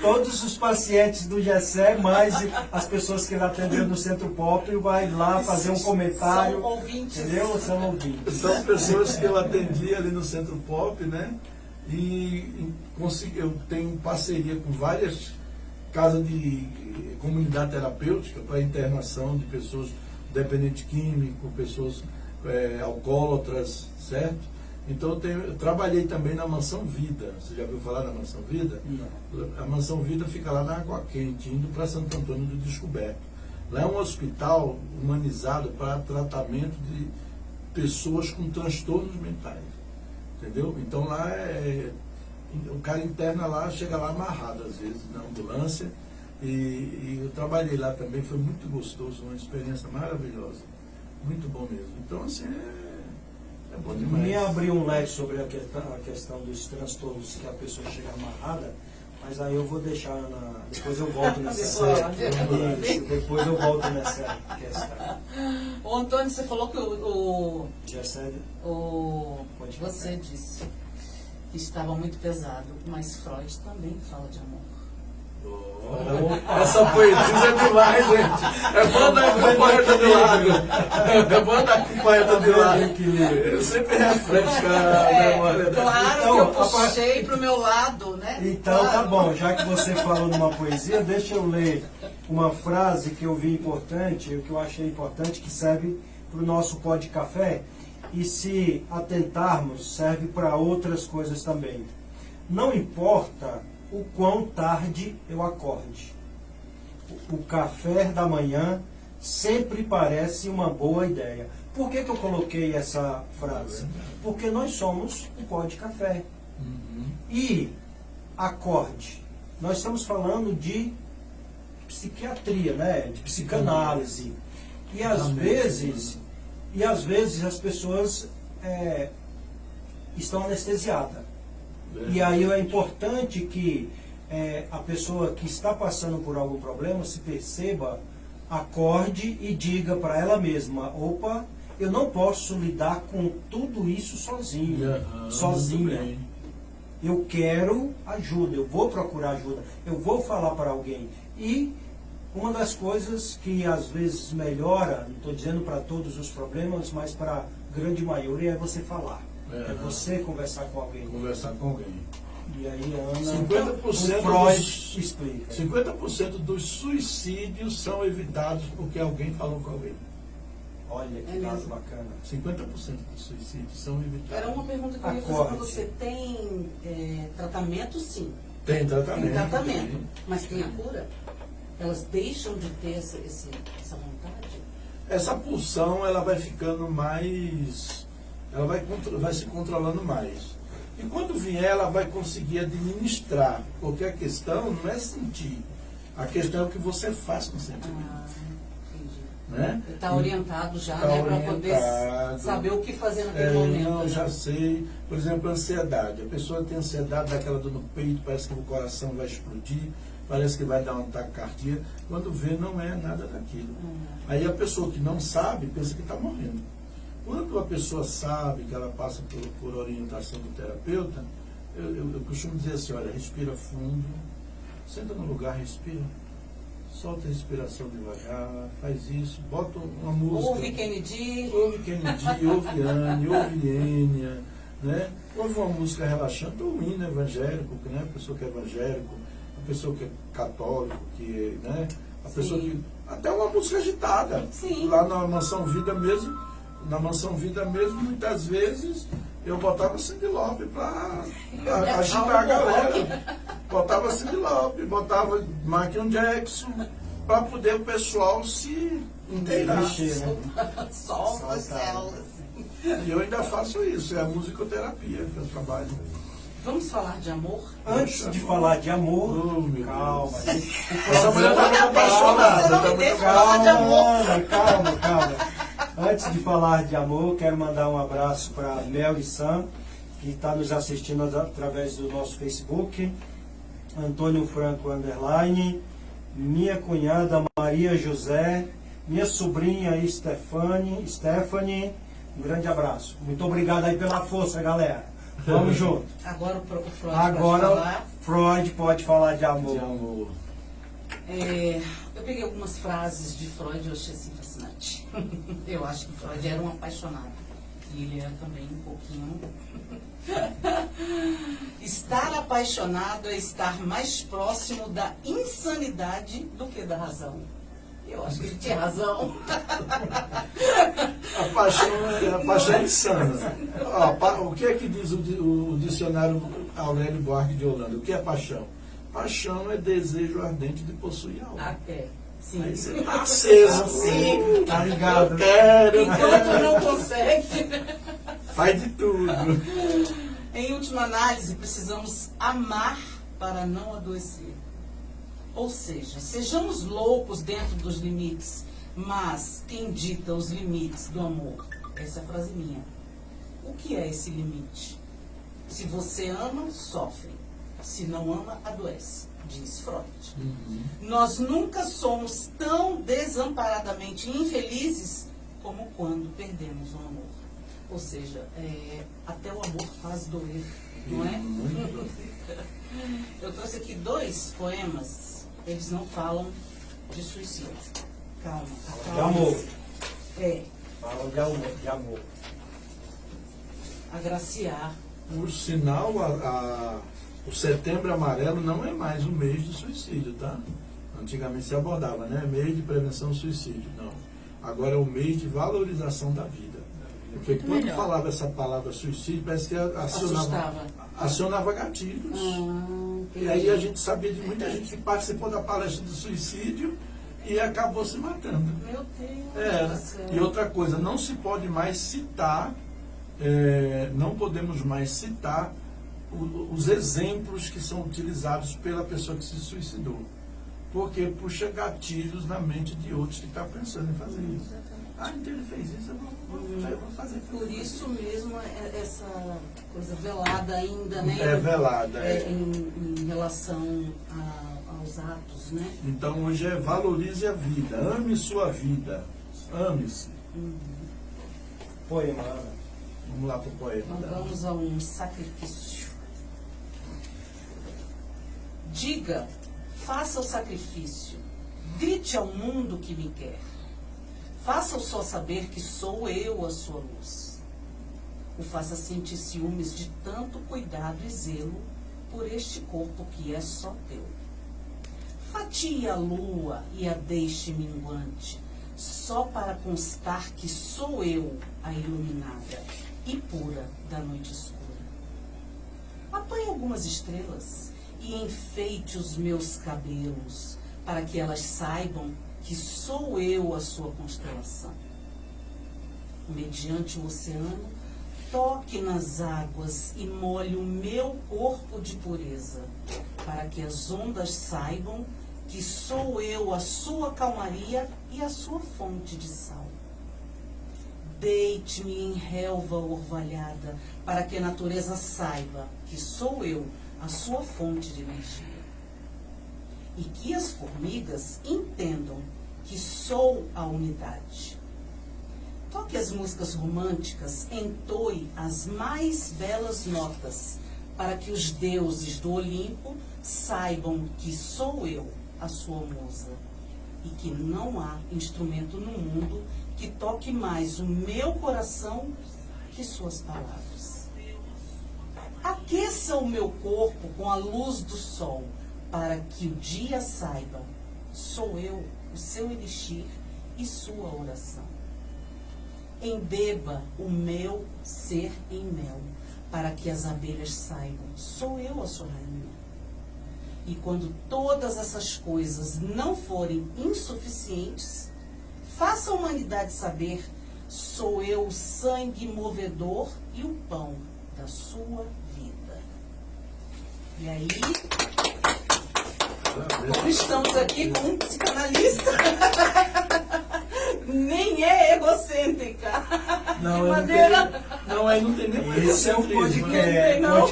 todos os pacientes do Gessé, mais as pessoas que ele atendeu no Centro Pop, vai lá fazer um comentário. São ouvintes. Entendeu? São ouvintes. São pessoas que eu atendi ali no Centro Pop, né? E eu tenho parceria com várias casas de comunidade terapêutica para internação de pessoas dependentes químicos, pessoas alcoólatras, certo? Então eu trabalhei também na Mansão Vida. Você já ouviu falar da Mansão Vida? Não. A Mansão Vida fica lá na Água Quente, indo para Santo Antônio do Descoberto. Lá é um hospital humanizado para tratamento de pessoas com transtornos mentais. Entendeu? Então lá o cara interna lá, chega lá amarrado às vezes na ambulância. E eu trabalhei lá também, foi muito gostoso, uma experiência maravilhosa, muito bom mesmo. Então, assim, é bom demais. Me abriu um leque sobre a questão dos transtornos que a pessoa chega amarrada, mas aí eu vou deixar depois eu volto nessa depois eu volto nessa questão. Ô, Antônio, você falou que você disse que estava muito pesado, mas Freud também fala de amor. Essa poesia é demais, gente. É bom dar com o poeta do lado. É bom dar com o poeta do lado. Eu sempre refresco a memória dela. Claro Então, que eu puxei pro meu lado, né? Então claro. Tá bom, já que você falou numa poesia, deixa eu ler uma frase que eu vi importante, que eu achei importante, que serve para o nosso Pod Café, e se atentarmos, serve para outras coisas também. Não importa o quão tarde eu acorde, o café da manhã sempre parece uma boa ideia. Por que eu coloquei essa frase? Porque nós somos um Pod Café. E acorde, nós estamos falando de psiquiatria, né? De psicanálise. E às vezes as pessoas estão anestesiadas. E aí é importante que a pessoa que está passando por algum problema se perceba, acorde e diga para ela mesma: opa, eu não posso lidar com tudo isso sozinha. eu quero ajuda, eu vou procurar ajuda, eu vou falar para alguém. E uma das coisas que às vezes melhora, não estou dizendo para todos os problemas, mas para a grande maioria é você falar. É você conversar com alguém. Conversar com alguém. E aí, Ana, 50% Freud explica. 50% dos suicídios são evitados porque alguém falou com alguém. Olha que dado bacana. 50% dos suicídios são evitados. Era uma pergunta que eu ia fazer para você. Tem tratamento, sim. Tem tratamento. Tem tratamento. Mas tem a cura? Elas deixam de ter essa vontade? Essa pulsão, ela vai ficando mais... Ela vai se controlando mais. E quando vier, ela vai conseguir administrar. Porque a questão não é sentir. A questão é o que você faz com o sentimento. Né? Está orientado já, tá, né? Para poder saber o que fazer naquele momento. Não, né? já sei. Por exemplo, ansiedade. A pessoa tem ansiedade, daquela dor no peito, parece que o coração vai explodir, parece que vai dar um ataque cardíaco. Quando vê, não é nada daquilo. Aí a pessoa que não sabe, pensa que está morrendo. Quando a pessoa sabe que ela passa por orientação do terapeuta, eu costumo dizer assim, olha, respira fundo, senta no lugar, respira. Solta a respiração devagar, faz isso, bota uma música. Ouve Kennedy. Ouve Kennedy, ouve Anne, ouve Enya, né? Ouve uma música relaxante, ou um hino evangélico, né? A pessoa que é evangélico, a pessoa que é católico, que, né? A pessoa que. Até uma música agitada. Sim. Lá na Mansão Vida mesmo, muitas vezes eu botava Cyndi Lauper para agitar a galera. Botava Cyndi Lauper, botava Michael Jackson, para poder o pessoal se inteirar. Solta as células. E eu ainda faço isso, é a musicoterapia que eu trabalho. Vamos falar de amor? Antes de falar de amor, calma. Essa mulher está muito apaixonada. Calma. Antes de falar de amor, quero mandar um abraço para Mel e Sam, que está nos assistindo através do nosso Facebook, Antônio Franco _, minha cunhada Maria José, minha sobrinha Stephanie, um grande abraço. Muito obrigado aí pela força, galera. Vamos junto. Agora o Freud pode falar. Freud pode falar de amor. Eu peguei algumas frases de Freud e eu achei assim fascinante. Eu acho que Freud era um apaixonado. E ele era também um pouquinho. Estar apaixonado é estar mais próximo da insanidade do que da razão. Eu acho que ele tinha razão. A paixão é insana. O que é que diz o dicionário Aurélio Buarque de Holanda? O que é paixão? Paixão é desejo ardente de possuir algo. Sim. Aí você tá aceso, sim, tá ligado. Eu quero. Enquanto não consegue. Faz de tudo. Em última análise, precisamos amar para não adoecer. Ou seja, sejamos loucos dentro dos limites, mas quem dita os limites do amor? Essa é a frase minha. O que é esse limite? Se você ama, sofre. Se não ama, adoece, diz Freud. Nós nunca somos tão desamparadamente infelizes como quando perdemos o amor. Ou seja, até o amor faz doer, não é? Eu trouxe aqui 2 poemas, eles não falam de suicídio. Calma. De amor. Falam de amor. Agraciar. Por sinal, o Setembro Amarelo não é mais um mês de suicídio, tá? Antigamente se abordava, né? Mês de prevenção do suicídio. Não. Agora é o mês de valorização da vida. Porque quando falava essa palavra suicídio, parece que acionava gatilhos. E aí a gente sabia de muita gente que participou da palestra do suicídio e acabou se matando. Meu Deus. E outra coisa, não se pode mais citar, não podemos mais citar os exemplos que são utilizados pela pessoa que se suicidou. Porque puxa gatilhos na mente de outros que estão pensando em fazer isso. Então ele fez isso, eu vou fazer. Por isso mesmo, essa coisa velada ainda, né? É velada. Em relação aos atos, né? Então hoje valorize a vida, ame sua vida, ame-se. Poema. Vamos lá para o poema. Então vamos a um sacrifício. Diga, faça o sacrifício, grite ao mundo que me quer. Faça-o só saber que sou eu a sua luz. O faça sentir ciúmes de tanto cuidado e zelo por este corpo que é só teu. Fatie a lua e a deixe minguante, só para constar que sou eu a iluminada e pura da noite escura. Apanhe algumas estrelas e enfeite os meus cabelos, para que elas saibam que sou eu a sua constelação. Mediante o oceano, toque nas águas e molhe o meu corpo de pureza, para que as ondas saibam que sou eu a sua calmaria e a sua fonte de sal. Deite-me em relva orvalhada, para que a natureza saiba que sou eu a sua fonte de energia. E que as formigas entendam que sou a unidade. Toque as músicas românticas, entoe as mais belas notas, para que os deuses do Olimpo saibam que sou eu a sua musa, e que não há instrumento no mundo que toque mais o meu coração que suas palavras. Aqueça o meu corpo com a luz do sol, para que o dia saiba, sou eu o seu elixir e sua oração. Embeba o meu ser em mel, para que as abelhas saibam, sou eu a sua rainha. E quando todas essas coisas não forem insuficientes, faça a humanidade saber, sou eu o sangue movedor e o pão da sua vida. E aí, como estamos aqui com um psicanalista, nem é egocêntrica. Não, aí não tem nem Esse é o egocentrismo, podcast. Não.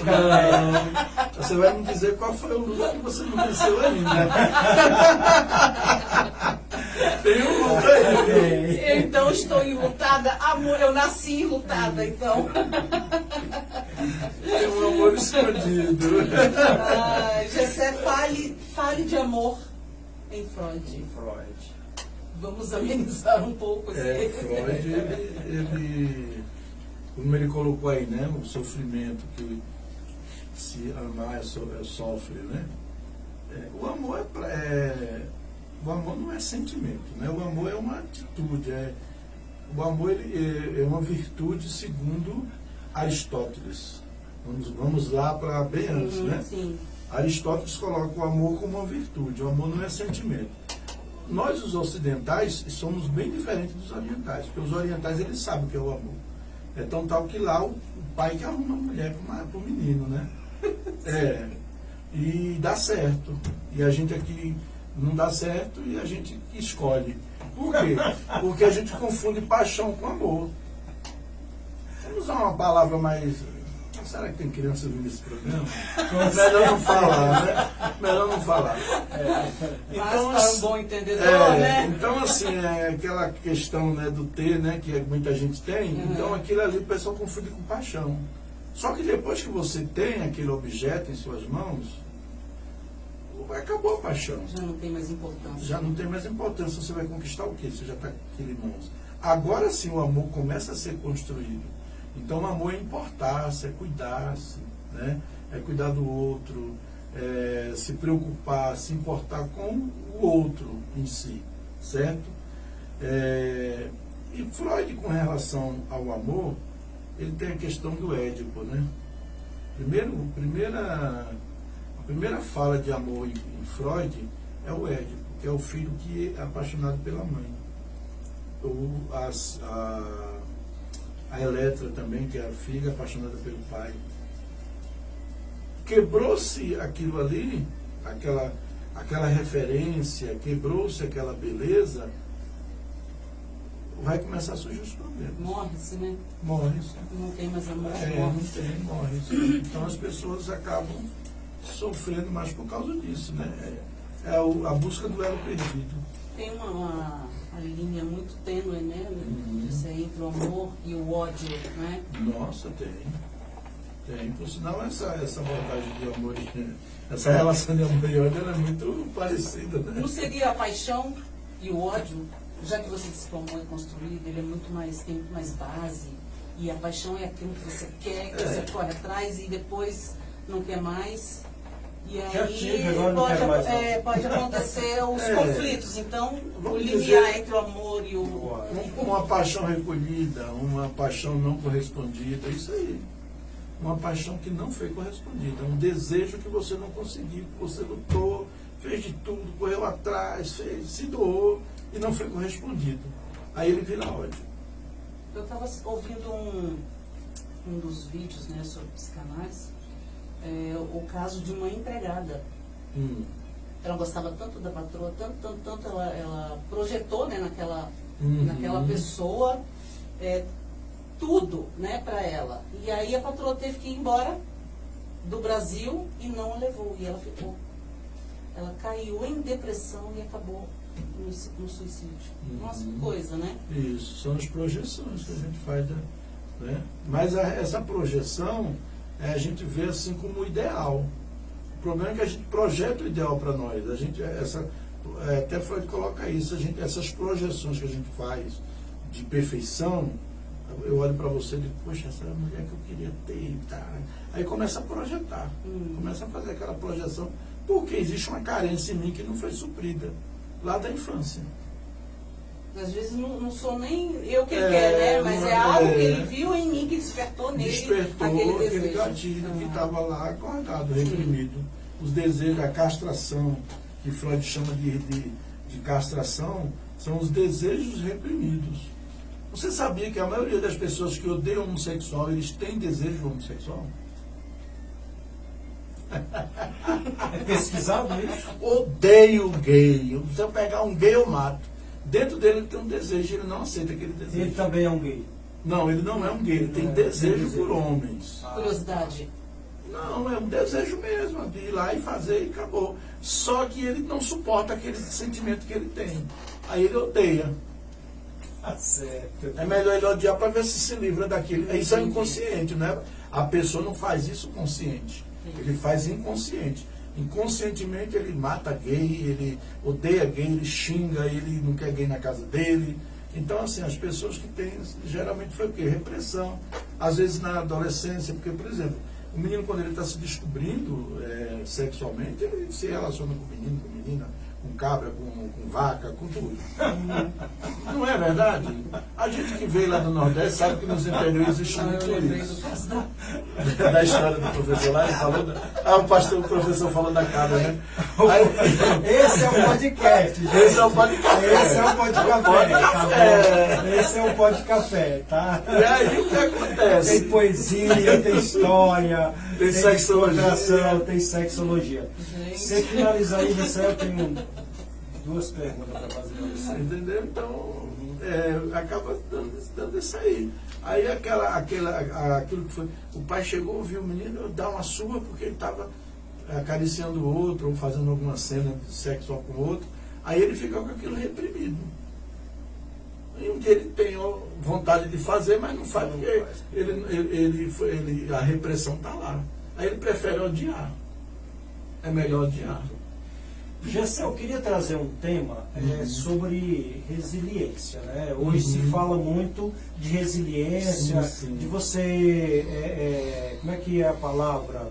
Você vai me dizer qual foi o luto que você não venceu ainda. Tem um luto aí. Então estou enlutada. Amor, eu nasci enlutada, então. Tem um amor escondido. Gessé, fale de amor em Freud. Vamos amenizar um pouco esse Freud, ele, como ele colocou aí, né, o sofrimento que se amar sofre, né? O amor o amor não é sentimento, né? O amor é uma atitude, o amor é uma virtude segundo Aristóteles. Vamos lá para bem antes, né? Sim. Aristóteles coloca o amor como uma virtude. O amor não é sentimento. Nós, os ocidentais, somos bem diferentes dos orientais, porque os orientais, eles sabem o que é o amor. É tão tal que lá o pai que arruma a mulher para o menino, né? E dá certo. E a gente aqui não dá certo e a gente escolhe. Por quê? Porque a gente confunde paixão com amor. Vamos usar uma palavra mais... Será que tem criança ouvindo esse programa? Melhor não falar, né? Melhor não falar. Então, para um bom entendedor, né? Então, assim, aquela questão, né, do ter, né, que muita gente tem, então aquilo ali o pessoal confunde com paixão. Só que depois que você tem aquele objeto em suas mãos, acabou a paixão. Já não tem mais importância. Já não tem mais importância. Você vai conquistar o quê? Você já está com aquilo em mãos. Agora sim o amor começa a ser construído. Então o amor é importar-se, é cuidar-se, né? É cuidar do outro, se preocupar, se importar com o outro em si, certo? E Freud, com relação ao amor, ele tem a questão do Édipo, né? A primeira fala de amor em Freud é o Édipo, que é o filho que é apaixonado pela mãe. A Eletra também, que é a filha apaixonada pelo pai. Quebrou-se aquilo ali, aquela referência, quebrou-se aquela beleza, vai começar a surgir os problemas. Morre-se, né? Morre-se. Não tem mais amor, morre-se. Então as pessoas acabam sofrendo mais por causa disso, né? É a busca do elo perdido. Tem uma linha muito tênue, né? Isso aí, entre o amor e o ódio, né? Nossa, tem. Tem. Por sinal, essa abordagem de amor, essa relação de amor e ódio, ela é muito parecida, né? Não seria a paixão e o ódio, já que você disse que o amor é construído, ele é muito mais, tem muito mais base, e a paixão é aquilo que você quer, que você corre atrás e depois não quer mais. E Já aí tive, agora não quero mais não. pode acontecer os conflitos. Então, o Vamos limiar dizer- entre o amor e o... Uma paixão recolhida, uma paixão não correspondida, isso aí. Uma paixão que não foi correspondida, um desejo que você não conseguiu, que você lutou, fez de tudo, correu atrás, se doou e não foi correspondido. Aí ele vira ódio. Eu estava ouvindo um dos vídeos, né, sobre psicanálise, o caso de uma empregada. Ela gostava tanto da patroa, tanto ela projetou, né, naquela pessoa tudo, né, para ela. E aí a patroa teve que ir embora do Brasil e não a levou, e ela ficou. Ela caiu em depressão e acabou no suicídio. Nossa, que coisa, né? Isso, são as projeções que a gente faz, né? Mas essa projeção a gente vê assim como ideal. O problema é que a gente projeta o ideal para nós. A gente, até Freud coloca isso, essas projeções que a gente faz de perfeição, eu olho para você e digo, poxa, essa é a mulher que eu queria ter, tá? Aí começa a projetar, começa a fazer aquela projeção, porque existe uma carência em mim que não foi suprida lá da infância. Às vezes não sou nem eu que ele quer, né? Mas é algo que ele viu em mim que despertou nele aquele desejo. Gatilho que estava lá guardado, reprimido. Os desejos, a castração, que Freud chama de castração, são os desejos reprimidos. Você sabia que a maioria das pessoas que odeiam homossexual, eles têm desejo homossexual? É pesquisado isso? Odeio gay. Se eu pegar um gay, eu mato. Dentro dele ele tem um desejo, ele não aceita aquele desejo. Ele também é um gay. Não, ele não é um gay, ele tem desejo por homens. Curiosidade. Não, é um desejo mesmo, de ir lá e fazer e acabou. Só que ele não suporta aquele sentimento que ele tem. Aí ele odeia. Tá certo. É melhor ele odiar para ver se livra daquilo. Isso é inconsciente, né? A pessoa não faz isso consciente. Ele faz inconsciente. Inconscientemente ele mata gay, ele odeia gay, ele xinga, ele não quer gay na casa dele. Então, assim, as pessoas que têm, geralmente foi o quê? Repressão. Às vezes na adolescência, porque, por exemplo, o menino quando ele está se descobrindo sexualmente, ele se relaciona com menino, com menina, com cabra, com vaca, com tudo. Não é verdade? A gente que veio lá do Nordeste sabe que nos interiores existe muito isso. Da história do professor lá, ele falou o professor falou da cabra, né? Esse é o podcast, gente. Esse é o podcast. Esse é o podcast. Esse é o podcast, tá? E aí o que acontece? Tem poesia, tem história, tem sexologia. Tem sexologia. Você finalizar aí, eu tenho duas perguntas para fazer para você. Entendeu? Então, acaba dando isso aí. Aí aquilo que foi. O pai chegou, viu o menino dar uma surra porque ele estava acariciando o outro, ou fazendo alguma cena sexual com o outro. Aí ele fica com aquilo reprimido. E um dia ele tem vontade de fazer, mas não faz porque a repressão está lá. Aí ele prefere odiar. É melhor odiar. Gessé, eu queria trazer um tema sobre resiliência, né? Hoje se fala muito de resiliência, sim. de você, como é que é a palavra?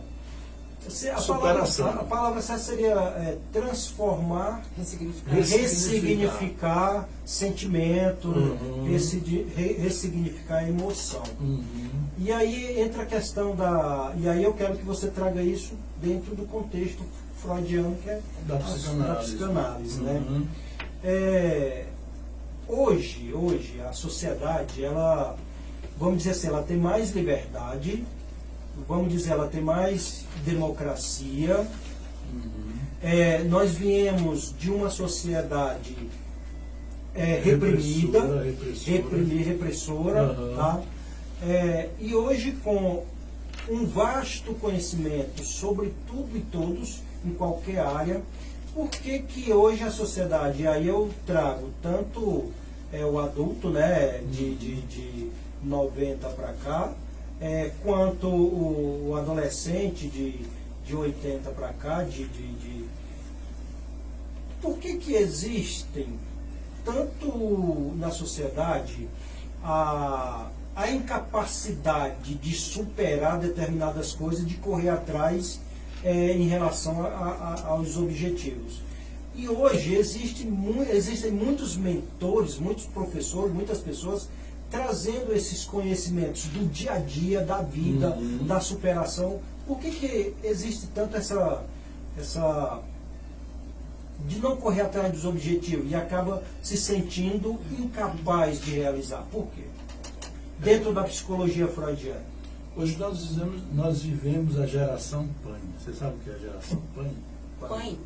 Superação. A palavra certa seria transformar, Ressignificar. ressignificar sentimento, ressignificar emoção. E aí entra a questão e aí eu quero que você traga isso dentro do contexto freudiano, que é da psicanálise, né? Hoje a sociedade, ela, vamos dizer assim, ela tem mais liberdade, vamos dizer, ela tem mais democracia. Nós viemos de uma sociedade reprimida, repressora, tá? E hoje, com um vasto conhecimento sobre tudo e todos, em qualquer área, por que hoje a sociedade, e aí eu trago tanto o adulto, né, de 90 para cá, quanto o adolescente de 80 para cá, por que existem, tanto na sociedade, a incapacidade de superar determinadas coisas, de correr atrás em relação aos objetivos? E hoje existem muitos mentores, muitos professores, muitas pessoas trazendo esses conhecimentos do dia a dia, da vida, da superação. Por que existe tanto essa de não correr atrás dos objetivos e acaba se sentindo incapaz de realizar? Por quê? Dentro da psicologia freudiana. Hoje nós vivemos a geração PAN. Você sabe o que é a geração PAN? Pai.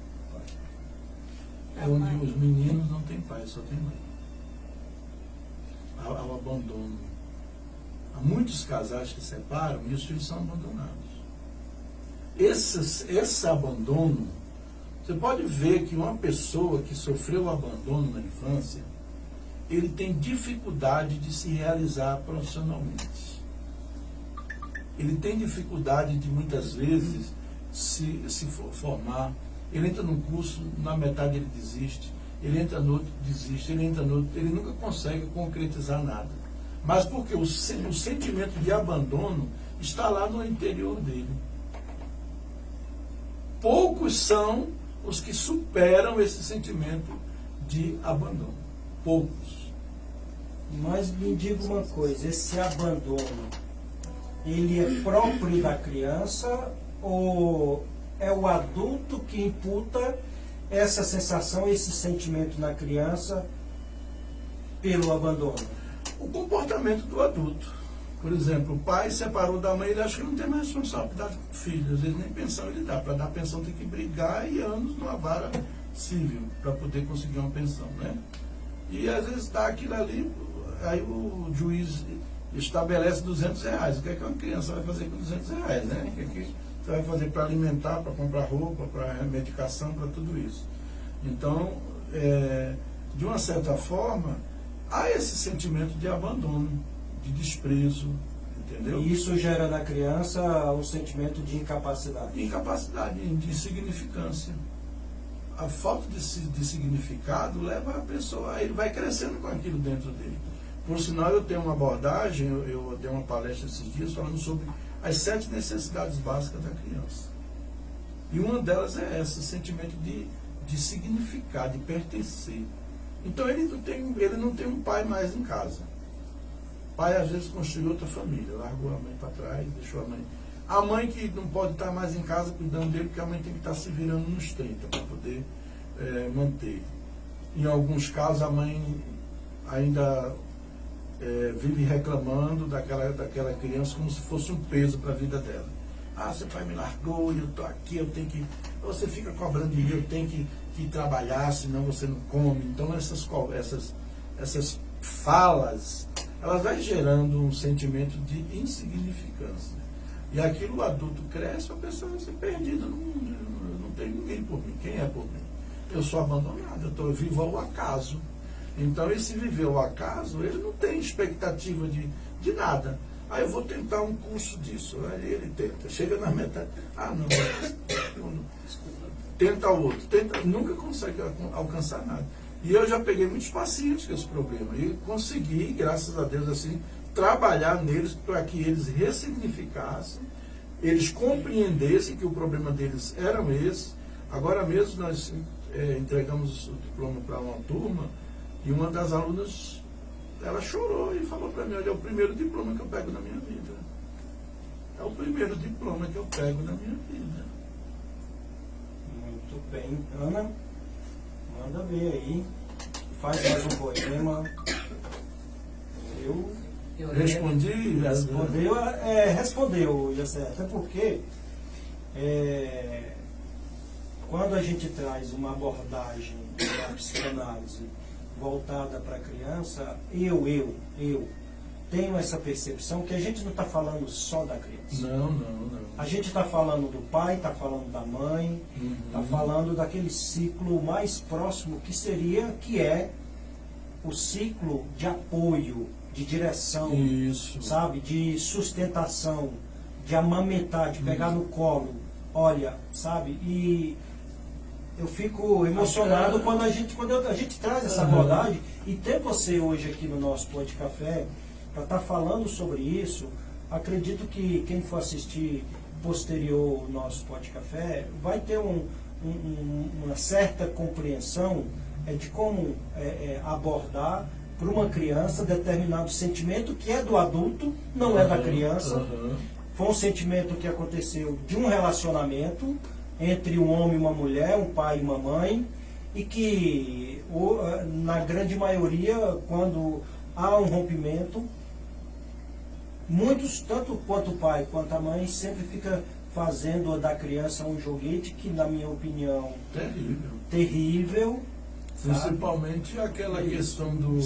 É onde os meninos não têm pai, só tem mãe. Há o abandono. Há muitos casais que separam e os filhos são abandonados. Esse abandono, você pode ver que uma pessoa que sofreu abandono na infância, ele tem dificuldade de se realizar profissionalmente. Ele tem dificuldade de, muitas vezes, se formar. Ele entra num curso, na metade ele desiste. Ele entra no outro, desiste. Ele entra no outro, ele nunca consegue concretizar nada. Mas porque o sentimento de abandono está lá no interior dele. Poucos são os que superam esse sentimento de abandono. Poucos. Mas me diga uma coisa, esse abandono, ele é próprio da criança ou é o adulto que imputa essa sensação, esse sentimento na criança pelo abandono? O comportamento do adulto. Por exemplo, o pai separou da mãe, ele acha que não tem mais responsabilidade com o filho. Às vezes nem pensão ele dá. Para dar pensão tem que brigar e anos numa vara civil para poder conseguir uma pensão, né? E às vezes dá aquilo ali, aí o juiz estabelece R$200. O que é que uma criança vai fazer com R$200, né? O que é que você vai fazer para alimentar, para comprar roupa, para medicação, para tudo isso? Então, de uma certa forma, há esse sentimento de abandono, de desprezo, entendeu? E isso gera na criança um sentimento de incapacidade. Incapacidade, de insignificância. A falta de significado leva a pessoa, ele vai crescendo com aquilo dentro dele. Por sinal, eu tenho uma abordagem, eu dei uma palestra esses dias falando sobre as 7 necessidades básicas da criança. E uma delas é essa, o sentimento de significar, de pertencer. Então ele não tem um pai mais em casa. O pai às vezes construiu outra família, largou a mãe para trás, deixou a mãe. A mãe que não pode estar mais em casa cuidando dele, porque a mãe tem que estar se virando nos 30 para poder manter. Em alguns casos a mãe ainda vive reclamando daquela criança como se fosse um peso para a vida dela. Ah, seu pai me largou e eu estou aqui, eu tenho que... Você fica cobrando de mim, eu tenho que trabalhar, senão você não come. Então essas falas, elas vão gerando um sentimento de insignificância. E aquilo o adulto cresce, a pessoa vai ser perdida no mundo. Não tem ninguém por mim. Quem é por mim? Eu sou abandonado, eu vivo ao acaso. Então esse viver ao acaso, ele não tem expectativa de nada. Aí eu vou tentar um curso disso. Aí ele tenta, chega na metade. Ah, não. Tenta o outro, nunca consegue alcançar nada. E eu já peguei muitos pacientes com esse problema. E consegui, graças a Deus, assim, trabalhar neles para que eles ressignificassem, eles compreendessem que o problema deles era esse. Agora mesmo nós entregamos o diploma para uma turma e uma das alunas, ela chorou e falou para mim: olha, é o primeiro diploma que eu pego na minha vida. É o primeiro diploma que eu pego na minha vida. Muito bem. Ana, manda ver aí. Faz mais um poema. Eu respondi? Respondeu, José. Até porque quando a gente traz uma abordagem da psicanálise voltada para a criança, eu tenho essa percepção que a gente não está falando só da criança. Não. A gente está falando do pai, está falando da mãe, está falando daquele ciclo mais próximo que é o ciclo de apoio de direção, Isso. sabe, de sustentação, de amamentar, de pegar no colo, olha, sabe, e eu fico emocionado quando a gente traz essa abordagem, e ter você hoje aqui no nosso Pó de Café para estar falando sobre isso. Acredito que quem for assistir posterior o nosso Pó de Café vai ter uma certa compreensão de como abordar para uma criança determinado sentimento que é do adulto, não é da criança. Foi um sentimento que aconteceu de um relacionamento entre um homem e uma mulher, um pai e uma mãe, e que na grande maioria, quando há um rompimento, muitos, tanto quanto o pai quanto a mãe, sempre fica fazendo da criança um joguete que, na minha opinião, terrível. Principalmente aquela questão do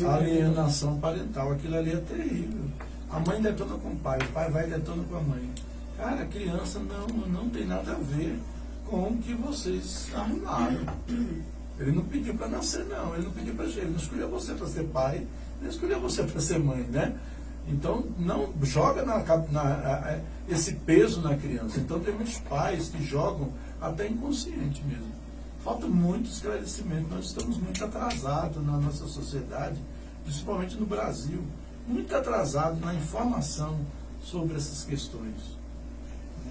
alienação parental, aquilo ali é terrível. A mãe detona com o pai vai detona com a mãe. Cara, a criança não tem nada a ver com o que vocês arrumaram. Ele não pediu para nascer, não. Ele não pediu para ser. Ele não escolheu você para ser pai, nem escolheu você para ser mãe, né? Então, não joga esse peso na criança. Então, tem muitos pais que jogam até inconsciente mesmo. Falta muito esclarecimento. Nós estamos muito atrasados na nossa sociedade, principalmente no Brasil. Muito atrasados na informação sobre essas questões.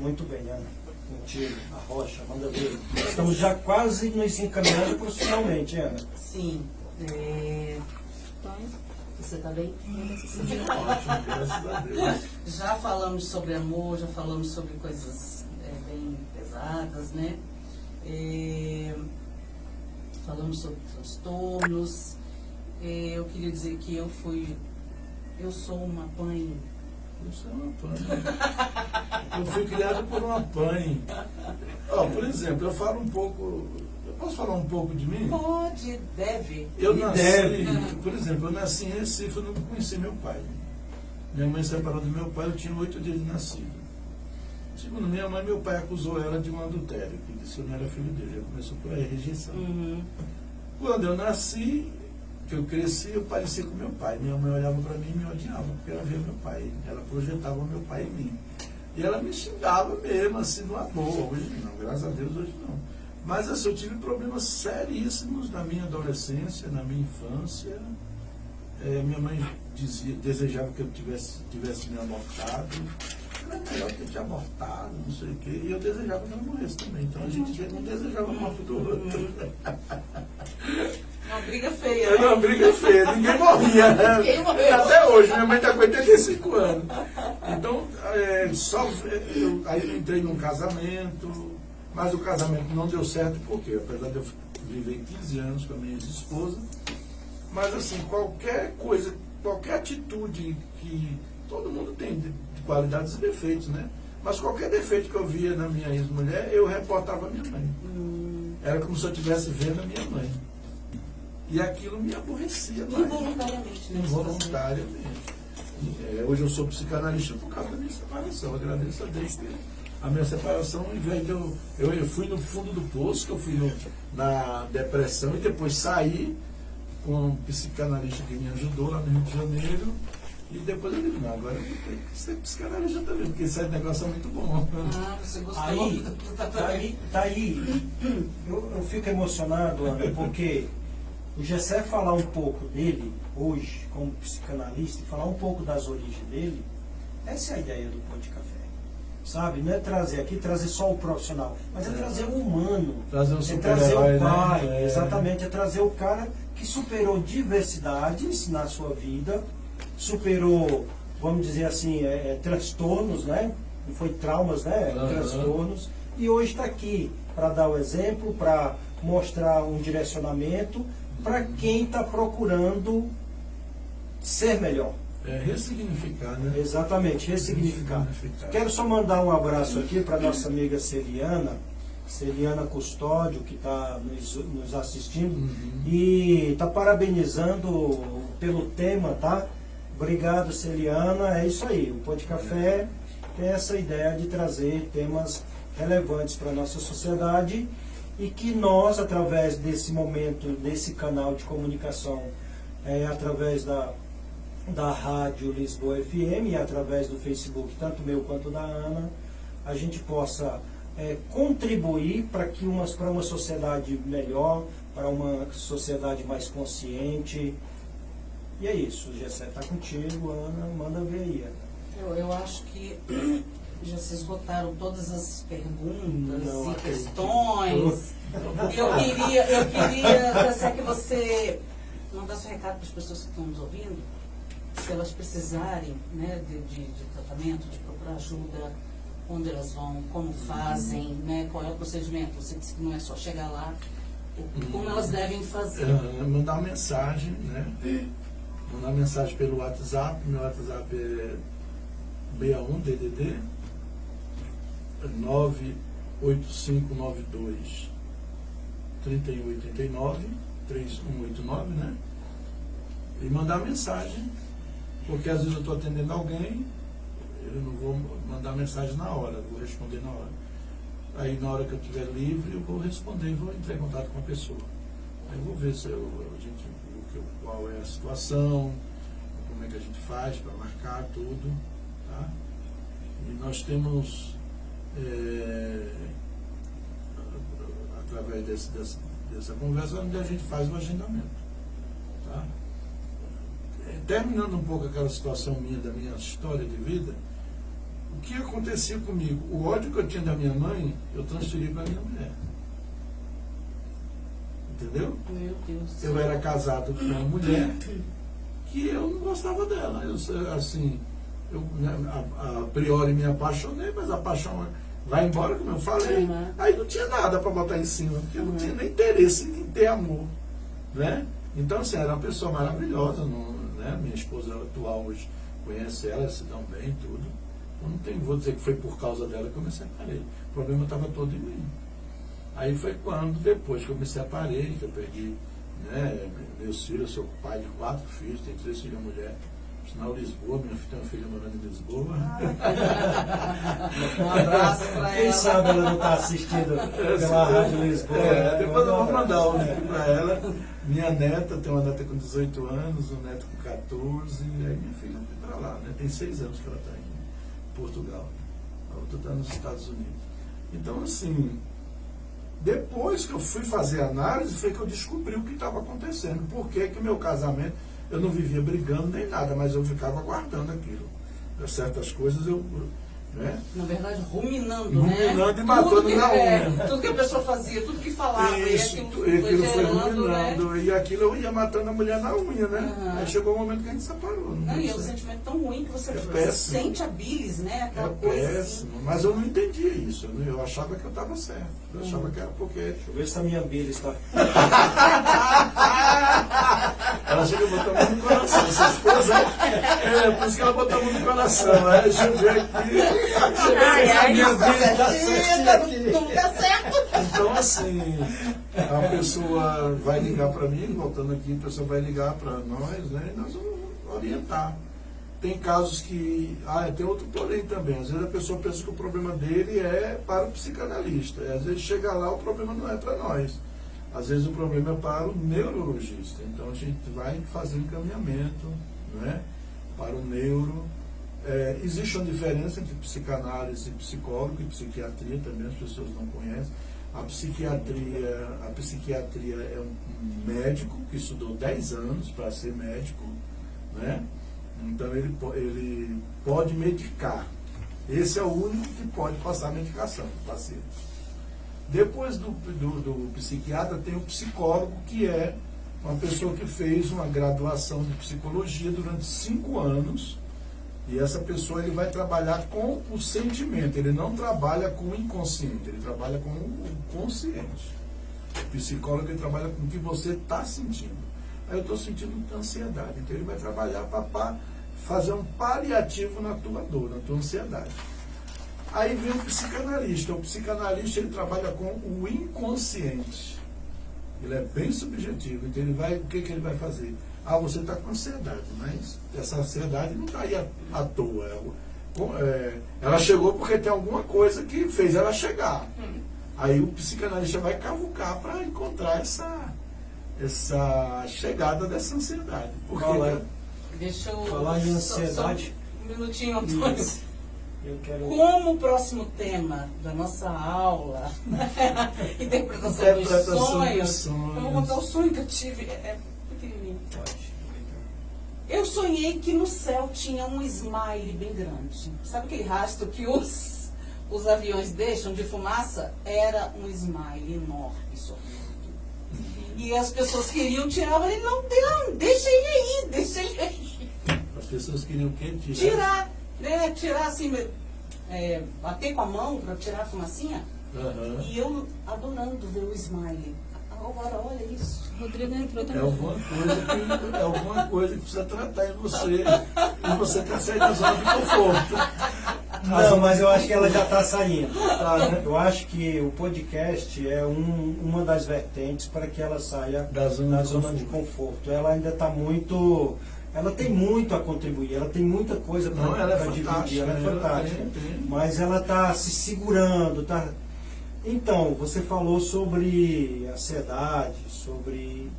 Muito bem, Ana. Contigo, a Rocha, manda ver. Estamos já quase nos encaminhando profissionalmente, Ana. Sim. Você está bem? Ótimo, graças a Deus. Já falamos sobre amor, já falamos sobre coisas bem pesadas, né? Falamos sobre transtornos. Eu queria dizer que eu sou uma mãe. Você é uma mãe. Eu fui criado por uma mãe. Por exemplo, eu falo um pouco. Eu posso falar um pouco de mim? Pode, deve. Eu nasci, por exemplo, eu nasci em Recife, eu não conheci meu pai. Minha mãe separou do meu pai, eu tinha 8 dias de nascido. Segundo minha mãe, meu pai acusou ela de um adultério, que disse que eu não era filho dele. Já começou por aí, rejeição. Quando eu nasci, que eu cresci, eu parecia com meu pai. Minha mãe olhava para mim e me odiava, porque ela via meu pai. Ela projetava o meu pai em mim. E ela me xingava mesmo, assim, numa boa. Hoje não, graças a Deus, hoje não. Mas assim, eu tive problemas seríssimos na minha adolescência, na minha infância. Minha mãe desejava que eu tivesse me abortado. Era melhor ter te abortado, não sei o quê. E eu desejava que ela morresse também. Então a gente não desejava a morte do outro. Uma briga feia. Era uma briga feia, ninguém morria. Ninguém morreu. Até hoje, minha mãe está com 85 anos. Então, aí eu entrei num casamento, mas o casamento não deu certo, por quê? Apesar de eu viver 15 anos com a minha ex-esposa, mas assim, qualquer coisa, qualquer atitude que todo mundo tem de qualidades e defeitos, né? Mas qualquer defeito que eu via na minha ex-mulher, eu reportava a minha mãe. Era como se eu estivesse vendo a minha mãe. E aquilo me aborrecia mais. Involuntariamente. Né? Involuntariamente. Hoje eu sou psicanalista por causa da minha separação. Eu agradeço a Deus que a minha separação, ao invés de eu fui no fundo do poço, que eu fui na depressão e depois saí com um psicanalista que me ajudou lá no Rio de Janeiro. E depois eu digo, não, agora eu vou ter que ser psicanalista também, porque esse negócio é muito bom. Você gostou? Tá aí. Eu fico emocionado, Ana, porque o Gessé falar um pouco dele hoje, como psicanalista, e falar um pouco das origens dele, essa é a ideia do Pó de Café. Sabe? Não é trazer só o profissional, mas é trazer o humano. Trazer o trazer o pai, né? exatamente, é trazer o cara que superou diversidades na sua vida, superou, vamos dizer assim, transtornos, né? Não foi traumas, né? Transtornos. E hoje está aqui para dar o exemplo, para mostrar um direcionamento para quem está procurando ser melhor. Ressignificar, né? Exatamente, ressignificar. Quero só mandar um abraço aqui para nossa amiga Celiana Custódio, que está nos assistindo, e está parabenizando pelo tema, tá? Obrigado, Celiana. É isso aí, o Pó de Café tem essa ideia de trazer temas relevantes para a nossa sociedade e que nós, através desse momento, desse canal de comunicação, através da da Rádio Lisboa FM e através do Facebook, tanto meu quanto da Ana, a gente possa contribuir para uma sociedade melhor, para uma sociedade mais consciente. E é isso, o Gessé está contigo, Ana, manda ver aí, Ana. Eu acho que já se esgotaram todas as perguntas Não e acredito. questões. Eu queria se é que você mandasse um recado para as pessoas que estão nos ouvindo, se elas precisarem, né, de tratamento, de procurar ajuda, onde elas vão, como fazem, né, qual é o procedimento. Você disse que não é só chegar lá, como elas devem fazer. Mandar mensagem, né? Mandar mensagem pelo WhatsApp. Meu WhatsApp é 61DDD 98592 3189 3189, né? E mandar mensagem, porque às vezes eu estou atendendo alguém, eu não vou mandar mensagem na hora, vou responder na hora. Aí na hora que eu estiver livre, eu vou responder, vou entrar em contato com a pessoa. Aí eu vou ver se qual é a situação, como é que a gente faz para marcar tudo, tá? E nós temos, através dessa conversa, onde a gente faz o agendamento, tá? Terminando um pouco aquela situação minha, da minha história de vida, o que acontecia comigo? O ódio que eu tinha da minha mãe, eu transferi para minha mulher. Entendeu? Meu Deus. Eu era casado com uma mulher que eu não gostava dela. A priori me apaixonei, mas a paixão vai embora, como eu falei. Uhum. Aí não tinha nada para botar em cima, porque eu não tinha nem interesse em ter amor, né? Então, assim, era uma pessoa maravilhosa, né? Minha esposa atual hoje conhece ela, se dão bem, tudo. Eu não vou dizer que foi por causa dela que eu me separei. O problema estava todo em mim. Aí foi quando, depois que eu me separei, que eu perdi, né, meus filhos, eu sou pai de 4 filhos, tenho 3 filhos e uma mulher. Sinal Lisboa, minha filha tem uma filha morando em Lisboa. Um abraço para ela. Quem sabe ela não está assistindo pela Rádio Lisboa. Depois eu vou mandar o link para ela. Minha neta, tem uma neta com 18 anos, um neto com 14, e aí minha filha foi para lá, né? Tem 6 anos que ela está em Portugal. A outra está nos Estados Unidos. Então, assim, depois que eu fui fazer a análise, foi que eu descobri o que estava acontecendo. Por que que meu casamento, eu não vivia brigando nem nada, mas eu ficava guardando aquilo. Certas coisas eu, né? Na verdade, ruminando, Ruminando e matando na unha. Tudo que a pessoa fazia, tudo que falava, Isso, e aquilo foi ruminando, né? e aquilo eu ia matando a mulher na unha, né? Uhum. Aí chegou o momento que a gente separou. Não, e é um sei. sentimento tão ruim que você péssimo. sente a bilis, né? Aquela É coisa péssimo, assim. mas eu não entendia isso. Eu achava que eu estava certo. Eu achava que era porque. Deixa eu ver se a minha Bíblia está. Ela chega e botou a mão no coração. Essa esposa, por isso que ela botou a mão no coração. Aí deixa eu ver aqui. A minha Bíblia está certinha Não aqui. tá certo. Então, assim, a pessoa vai ligar para mim, voltando aqui, a pessoa vai ligar para nós, né? E nós vamos orientar. Tem casos que. Tem outro porém também. Às vezes a pessoa pensa que o problema dele é para o psicanalista. E às vezes chega lá, o problema não é para nós. Às vezes o problema é para o neurologista. Então a gente vai fazer um encaminhamento, né, para o neuro. Existe uma diferença entre psicanálise, psicólogo e psiquiatria, também as pessoas não conhecem. A psiquiatria é um médico que estudou 10 anos para ser médico, né? Então ele pode medicar. Esse é o único que pode passar medicação para o paciente. Depois do psiquiatra tem o psicólogo, que é uma pessoa que fez uma graduação de psicologia durante 5 anos, e essa pessoa ele vai trabalhar com o sentimento, ele não trabalha com o inconsciente, ele trabalha com o consciente. O psicólogo ele trabalha com o que você está sentindo. Aí eu estou sentindo ansiedade, então ele vai trabalhar para fazer um paliativo na tua dor, na tua ansiedade. Aí vem o psicanalista. O psicanalista ele trabalha com o inconsciente. Ele é bem subjetivo. Então o que ele vai fazer? Você está com ansiedade, mas essa ansiedade não está aí à toa. Ela chegou porque tem alguma coisa que fez ela chegar. Aí o psicanalista vai cavucar para encontrar essa chegada dessa ansiedade. Porque Deixa eu... Falar em ansiedade. Só um minutinho, Antônio. Isso. Eu quero... Como o próximo tema da nossa aula, interpretação dos sonhos, eu vou contar o sonho que eu tive, é pequenininho. Eu sonhei que no céu tinha um smile bem grande. Sabe aquele rastro que os aviões deixam de fumaça? Era um smile enorme, sorrindo. E as pessoas queriam tirar, eu falei, não, deixa ele aí. As pessoas queriam o quê? Tirar, né? Tirar assim, bater com a mão para tirar a fumacinha. Uhum. E eu adorando ver o smile. Agora, olha isso. Rodrigo entrou É também. alguma coisa que precisa tratar em você. E você tem que sair da zona de conforto. Não, mas eu acho que ela já está saindo. Tá, né? Eu acho que o podcast é uma das vertentes para que ela saia Da zona de zona de conforto. Ela ainda está muito... Ela tem muito a contribuir, ela tem muita coisa Não, ela é para dividir, fantástica, ela é ela fantástica. tem. Mas ela está se segurando, tá? Então, você falou sobre ansiedade, sobre...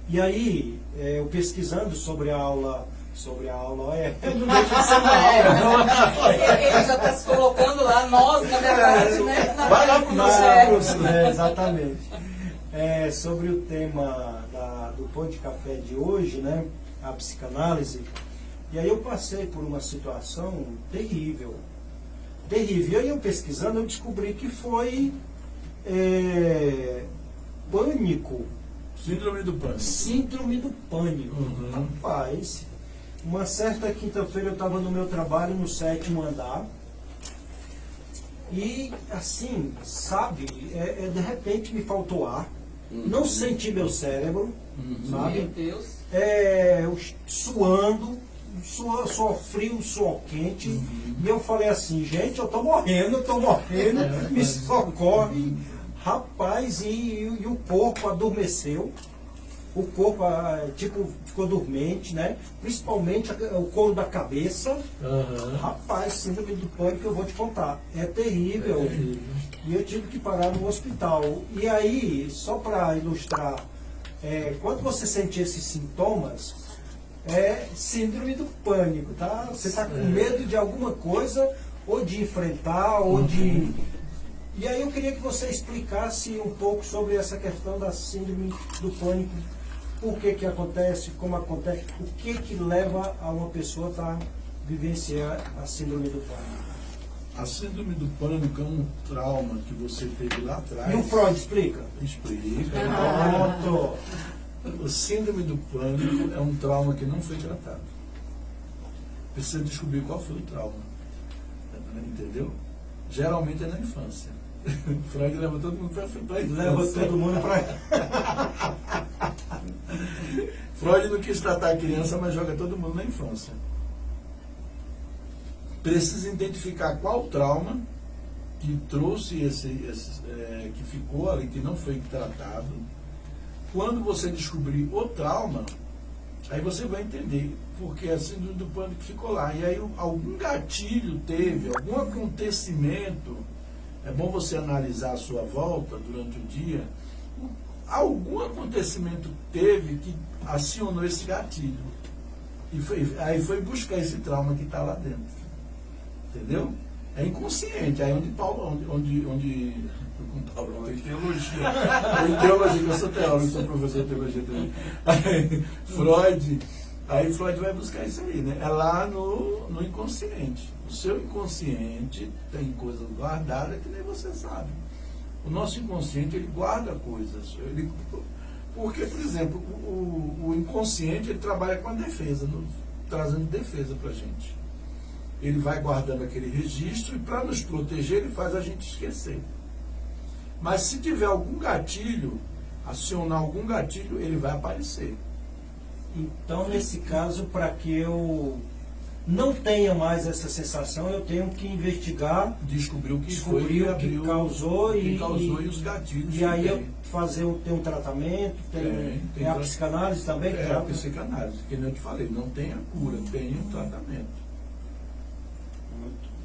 E aí, eu pesquisando sobre a aula, não deixa de ser uma aula. Ele já está se colocando lá, nós, na verdade, né? Vai lá pro nosso curso. Exatamente. Sobre o tema do Pão de Café de hoje, né? A psicanálise. E aí eu passei por uma situação terrível. Terrível. E aí eu pesquisando, eu descobri que foi pânico. Síndrome do pânico. Síndrome do pânico. Uhum. Rapaz, uma certa quinta-feira eu estava no meu trabalho no 7º andar. E assim, sabe, de repente me faltou ar. Não senti meu cérebro, sabe? Meu Deus. Eu suando, suor frio, suor quente. E eu falei assim, gente, eu tô morrendo, me socorre. Rapaz, e o corpo adormeceu. O corpo, ficou dormente, né? Principalmente o couro da cabeça. Uhum. Rapaz, síndrome do pânico, eu vou te contar. É terrível. E eu tive que parar no hospital. E aí, só para ilustrar, quando você sente esses sintomas, é síndrome do pânico, tá? Você está com medo de alguma coisa, ou de enfrentar, ou de... E aí eu queria que você explicasse um pouco sobre essa questão da síndrome do pânico. Por que acontece, como acontece, o que leva a uma pessoa a vivenciar a síndrome do pânico. A síndrome do pânico é um trauma que você teve lá atrás. E o Freud explica? Explica. Pronto. O síndrome do pânico é um trauma que não foi tratado. Precisa descobrir qual foi o trauma. Entendeu? Geralmente é na infância. Freud leva todo mundo para a infância. Leva todo mundo para... Freud não quis tratar a criança, mas joga todo mundo na infância. Precisa identificar qual trauma que trouxe que ficou ali, que não foi tratado. Quando você descobrir o trauma, aí você vai entender porque a síndrome do pânico ficou lá. E aí algum gatilho teve, algum acontecimento, é bom você analisar a sua volta durante o dia, algum acontecimento teve que acionou esse gatilho. E aí foi buscar esse trauma que está lá dentro. Entendeu? É inconsciente. Aí onde com Paulo, tem teologia. Tem teologia, eu sou teólogo, sou professor de teologia também. Aí Freud vai buscar isso aí, né? É lá no inconsciente. O seu inconsciente tem coisas guardadas que nem você sabe. O nosso inconsciente, ele guarda coisas. Porque, por exemplo, o inconsciente, ele trabalha com a defesa, trazendo defesa pra gente. Ele vai guardando aquele registro e para nos proteger ele faz a gente esquecer. Mas se tiver algum gatilho, acionar algum gatilho, ele vai aparecer. Então, nesse caso, para que eu não tenha mais essa sensação, eu tenho que investigar, Descobrir o que descobrir o que causou e os gatilhos. E aí eu ter um tratamento, tem a psicanálise também? É a psicanálise, que nem eu te falei, não tem a cura, tem um tratamento.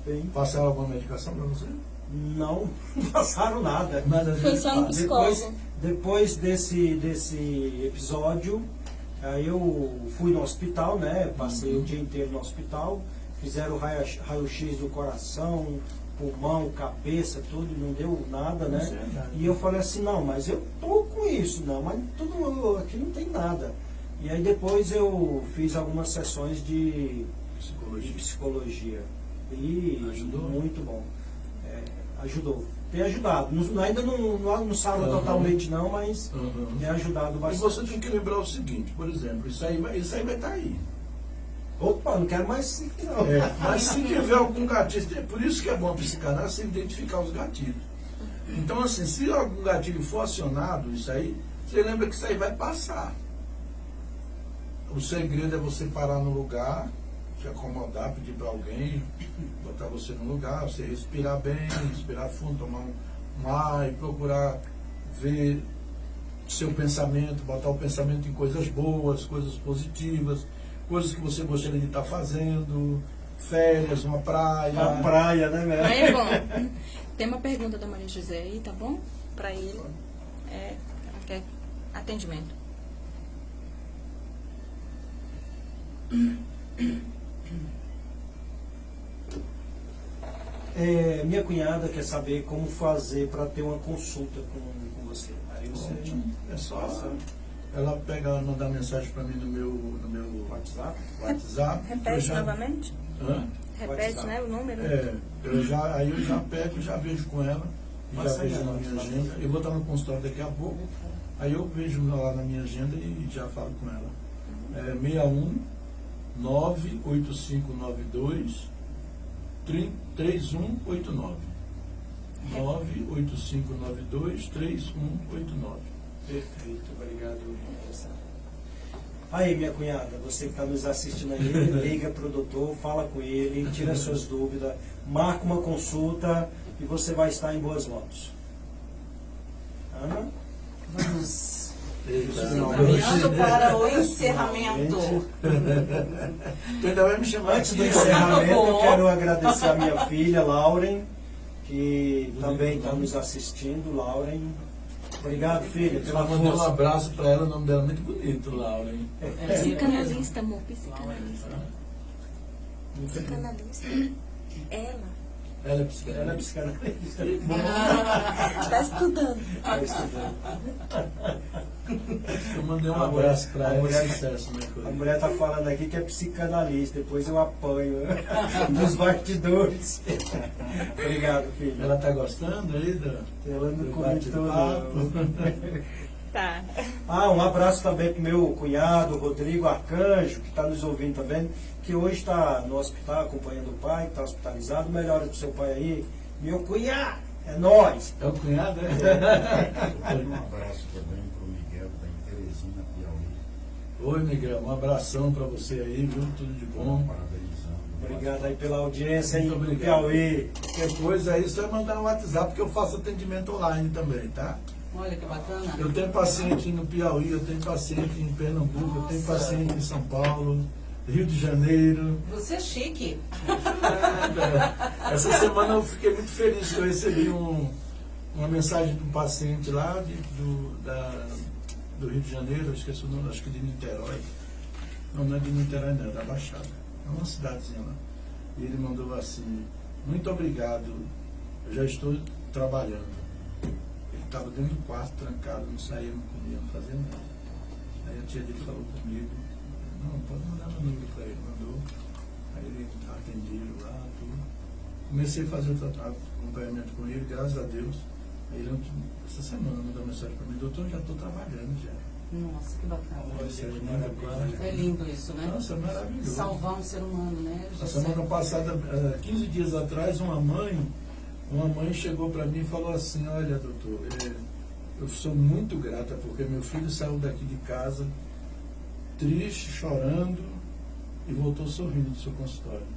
Bem. Passaram alguma medicação para você? Não passaram nada. Foi só no psicólogo. Depois desse episódio, Aí eu fui no hospital, né? Passei o dia inteiro no hospital, fizeram raio-x do coração, pulmão, cabeça, tudo, não deu nada, né? E eu falei assim, não, mas eu tô com isso, não, mas tudo aqui não tem nada. E aí depois eu fiz algumas sessões de psicologia. E ajudou? Muito bom. Ajudou. Tem ajudado. Ainda não sara totalmente não, mas tem ajudado E bastante. você tem que lembrar o seguinte, por exemplo, isso aí vai estar aí. Opa, não quero mais isso aqui não. Mas se tiver algum gatilho, por isso que é bom a psicanálise, você identificar os gatilhos. Então, assim, se algum gatilho for acionado, isso aí, você lembra que isso aí vai passar. O segredo é você parar no lugar, se acomodar, pedir para alguém, botar você no lugar, você respirar bem, respirar fundo, tomar um ar e procurar ver seu pensamento, botar o pensamento em coisas boas, coisas positivas, coisas que você gostaria de estar fazendo, férias, uma praia. Uma praia, né, velho? Aí é bom. Tem uma pergunta da Maria José aí, tá bom? Pra ele. Ela quer atendimento. Minha cunhada quer saber como fazer para ter uma consulta com você. Aí você É só ela mandar mensagem para mim no meu WhatsApp. Repete novamente? Hã? Repete, WhatsApp. né, o número? Aí eu já pego, já vejo com ela, já Passa aí, vejo na minha agenda. Eu vou estar no consultório daqui a pouco, aí eu vejo lá na minha agenda e já falo com ela. 61 98592 3189. 98592 3189. Perfeito, obrigado. Aí, minha cunhada, você que está nos assistindo aí, liga para o doutor, fala com ele, tira suas dúvidas, marca uma consulta e você vai estar em boas mãos. Ana? Vamos Não, caminhando para o encerramento. Tu ainda vai me chamar Antes do aqui. encerramento, eu Bom. quero agradecer a minha filha, Lauren, que também está nos assistindo. Lauren, obrigado, filha, Ela pela mandou um força. abraço para ela, o nome dela é muito bonito, Laura. Hein? Psicanalista, amor, psicanalista. Psicanalista. Ela. Ela é Ela é psicanalista. psicanalista. Tá estudando. Está estudando. Eu mandei um A abraço mulher- para a ela, mulher- sucesso, minha A coisa. mulher está falando aqui que é psicanalista, depois eu apanho nos bastidores. Obrigado, filha. Ela tá gostando aí Ela não do comentou, não. bate-papo? Tá. Um abraço também para o meu cunhado, Rodrigo Arcanjo, que está nos ouvindo também, que hoje está no hospital acompanhando o pai, que está hospitalizado. Melhora do seu pai aí. Meu cunhado, é nóis. É o cunhado, é? Um abraço também para o Miguel, da em Teresina, Piauí. Oi, Miguel, um abração para você aí, viu? Tudo de bom. Parabenizando. Obrigado aí pela audiência aí Muito no obrigado. Piauí. Qualquer coisa aí, só mandar no WhatsApp, que eu faço atendimento online também, tá? Olha que bacana. Eu tenho paciente no Piauí, eu tenho paciente em Pernambuco, eu tenho paciente em São Paulo, Rio de Janeiro. Você é chique. Essa semana eu fiquei muito feliz que eu recebi uma mensagem de um paciente lá do Rio de Janeiro, eu esqueci o nome, acho que de Niterói. Não é de Niterói, não, é da Baixada. É uma cidadezinha lá. E ele mandou assim: muito obrigado, eu já estou trabalhando. Ele estava dentro do quarto, trancado, não saía, não comia, não fazia nada. Aí a tia dele falou comigo: não, pode mandar meu número para ele. Mandou. Aí ele atendia lá, tudo. Comecei a fazer o acompanhamento com ele, graças a Deus. Aí ele, essa semana, mandou mensagem para mim: doutor, já estou trabalhando já. Nossa, que bacana. Isso é maravilhoso. É lindo isso, né? Nossa, é maravilhoso. Salvar um ser humano, né? A semana passada, 15 dias atrás, uma mãe chegou para mim e falou assim: olha, doutor, eu sou muito grata porque meu filho saiu daqui de casa triste, chorando e voltou sorrindo do seu consultório.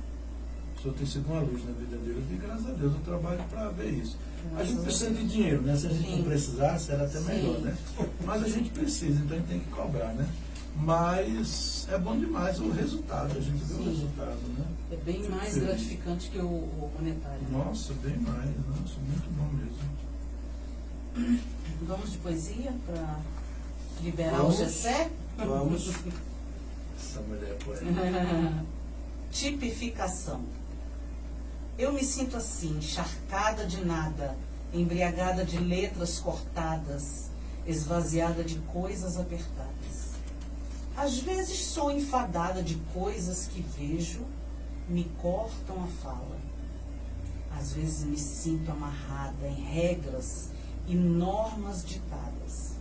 O senhor tem sido uma luz na vida dele. E graças a Deus eu trabalho para ver isso. A gente precisa de dinheiro, né? Se a gente não precisasse, era até melhor, né? Mas a gente precisa, então a gente tem que cobrar, né? Mas é bom demais o resultado, a gente vê o resultado, né? É bem mais Sim. gratificante que o monetário. Nossa, bem mais, nossa, muito bom mesmo. Vamos de poesia para liberar Vamos. o Gessé? Vamos. Essa mulher poeta. Tipificação. Eu me sinto assim, encharcada de nada, embriagada de letras cortadas, esvaziada de coisas apertadas. Às vezes sou enfadada de coisas que vejo, me cortam a fala. Às vezes me sinto amarrada em regras e normas ditadas,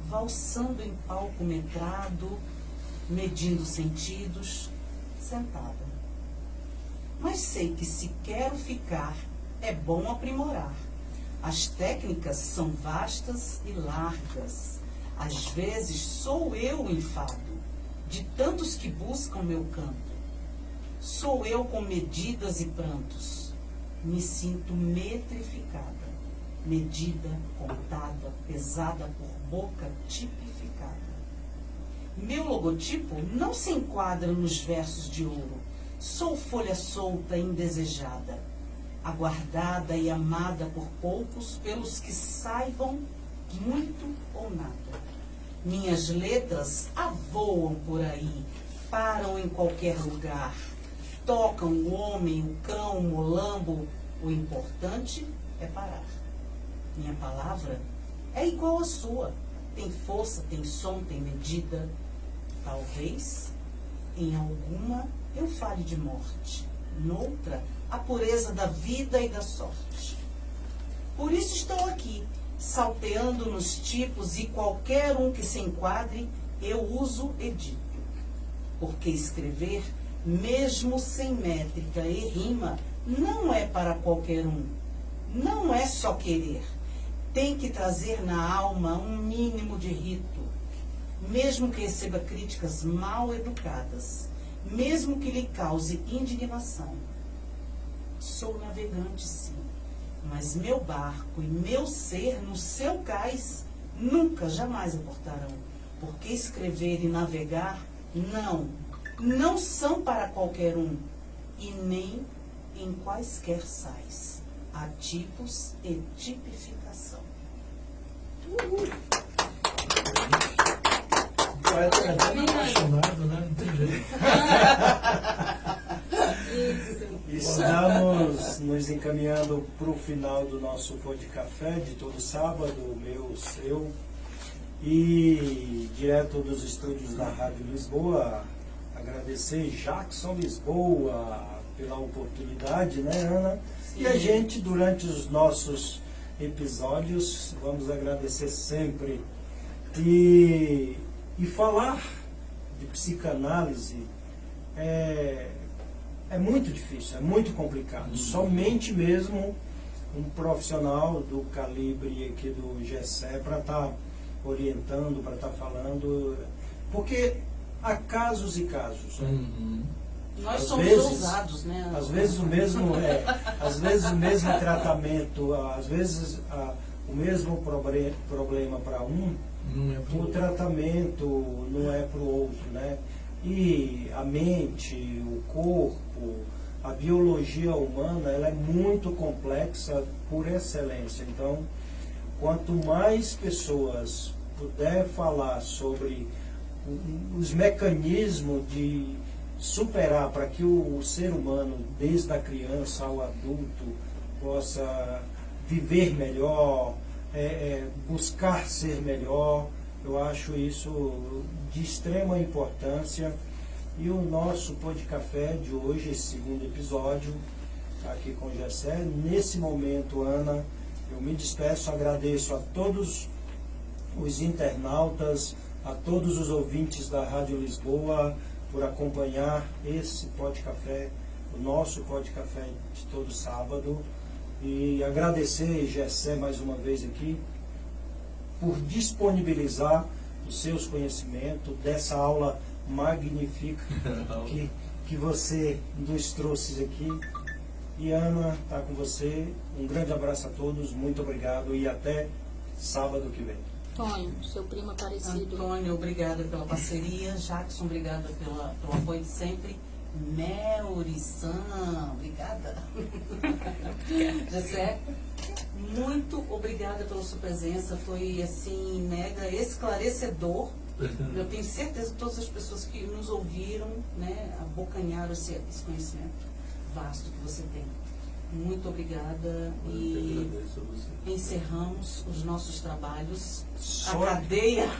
valsando em palco metrado, medindo sentidos, sentada. Mas sei que se quero ficar, é bom aprimorar. As técnicas são vastas e largas. Às vezes sou eu o enfado, de tantos que buscam meu canto. Sou eu com medidas e prantos. Me sinto metrificada, medida, contada, pesada por boca tipificada. Meu logotipo não se enquadra nos versos de ouro. Sou folha solta e indesejada, aguardada e amada por poucos, pelos que saibam muito ou nada. Minhas letras avoam por aí, param em qualquer lugar, tocam o homem, o cão, o molambo. O importante é parar. Minha palavra é igual à sua, tem força, tem som, tem medida. Talvez em alguma eu fale de morte, noutra a pureza da vida e da sorte. Por isso estou aqui, salteando nos tipos, e qualquer um que se enquadre, eu uso edito. Porque escrever, mesmo sem métrica e rima, não é para qualquer um. Não é só querer. Tem que trazer na alma um mínimo de rito. Mesmo que receba críticas mal educadas, mesmo que lhe cause indignação. Sou navegante, sim, mas meu barco e meu ser no seu cais nunca, jamais aportarão, porque escrever e navegar não são para qualquer um, e nem em quaisquer sais. Há tipos e tipificação. O poeta é bem apaixonado, né? Não tem jeito. Estamos nos encaminhando para o final do nosso Pó de Café de todo sábado, o meu, o seu, e direto dos estúdios da Rádio Lisboa, agradecer Jackson Lisboa pela oportunidade, né, Ana? Sim. E a gente, durante os nossos episódios, vamos agradecer sempre. E falar de psicanálise é muito difícil, é muito complicado. Somente mesmo um profissional do calibre aqui do Gessé para estar orientando, para estar falando, porque há casos e casos. Né? Nós Às somos vezes, ousados, né? Às vezes o mesmo tratamento, às vezes o mesmo problema para um, Não é pro o tratamento não é para o outro, né? E a mente, o corpo, a biologia humana, ela é muito complexa por excelência. Então, quanto mais pessoas puder falar sobre os mecanismos de superar para que o ser humano, desde a criança ao adulto, possa viver melhor, buscar ser melhor, eu acho isso de extrema importância. E o nosso Pó de Café de hoje, esse segundo episódio, aqui com o Gessé, nesse momento, Ana, eu me despeço, agradeço a todos os internautas, a todos os ouvintes da Rádio Lisboa, por acompanhar esse Pó de Café, o nosso Pó de Café de todo sábado. E agradecer, Gessé, mais uma vez aqui, por disponibilizar os seus conhecimentos dessa aula magnífica que você nos trouxe aqui. E Ana, está com você. Um grande abraço a todos, muito obrigado e até sábado que vem. Tonho, seu primo Aparecido. Antônio, obrigada pela parceria. Jackson, obrigada pelo apoio de sempre. Melrissan, obrigada. Gessé, Muito obrigada pela sua presença, foi assim, mega esclarecedor. Eu tenho certeza que todas as pessoas que nos ouviram, né, abocanharam esse conhecimento vasto que você tem. Muito obrigada Eu e agradeço a você. encerramos os nossos trabalhos. Só- A cadeia.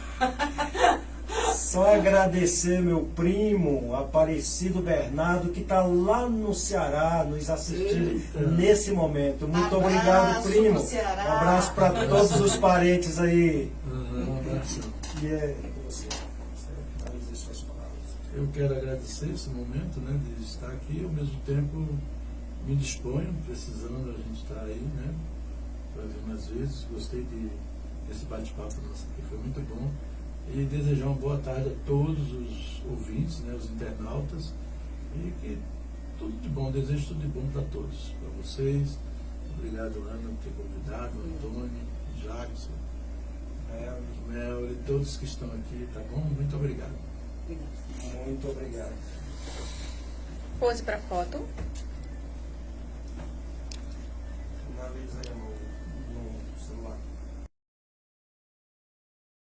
Só agradecer meu primo, Aparecido Bernardo, que está lá no Ceará nos assistindo Eita. nesse momento. Muito Abraço obrigado, primo. pro Ceará. Um abraço para todos os parentes aí. Um abraço. E é com você. Você finaliza as suas palavras. Eu quero agradecer esse momento, né, de estar aqui e ao mesmo tempo me disponho, precisando, a gente está aí, né, para vir mais vezes. Gostei desse bate-papo nosso aqui, foi muito bom. E desejar uma boa tarde a todos os ouvintes, né, os internautas, e que tudo de bom, desejo tudo de bom para todos, para vocês. Obrigado, Ana, por ter convidado, Antônio, Jackson, Mel e todos que estão aqui, tá bom? Muito obrigado. Muito obrigado. Pose para foto. Finaliza aí a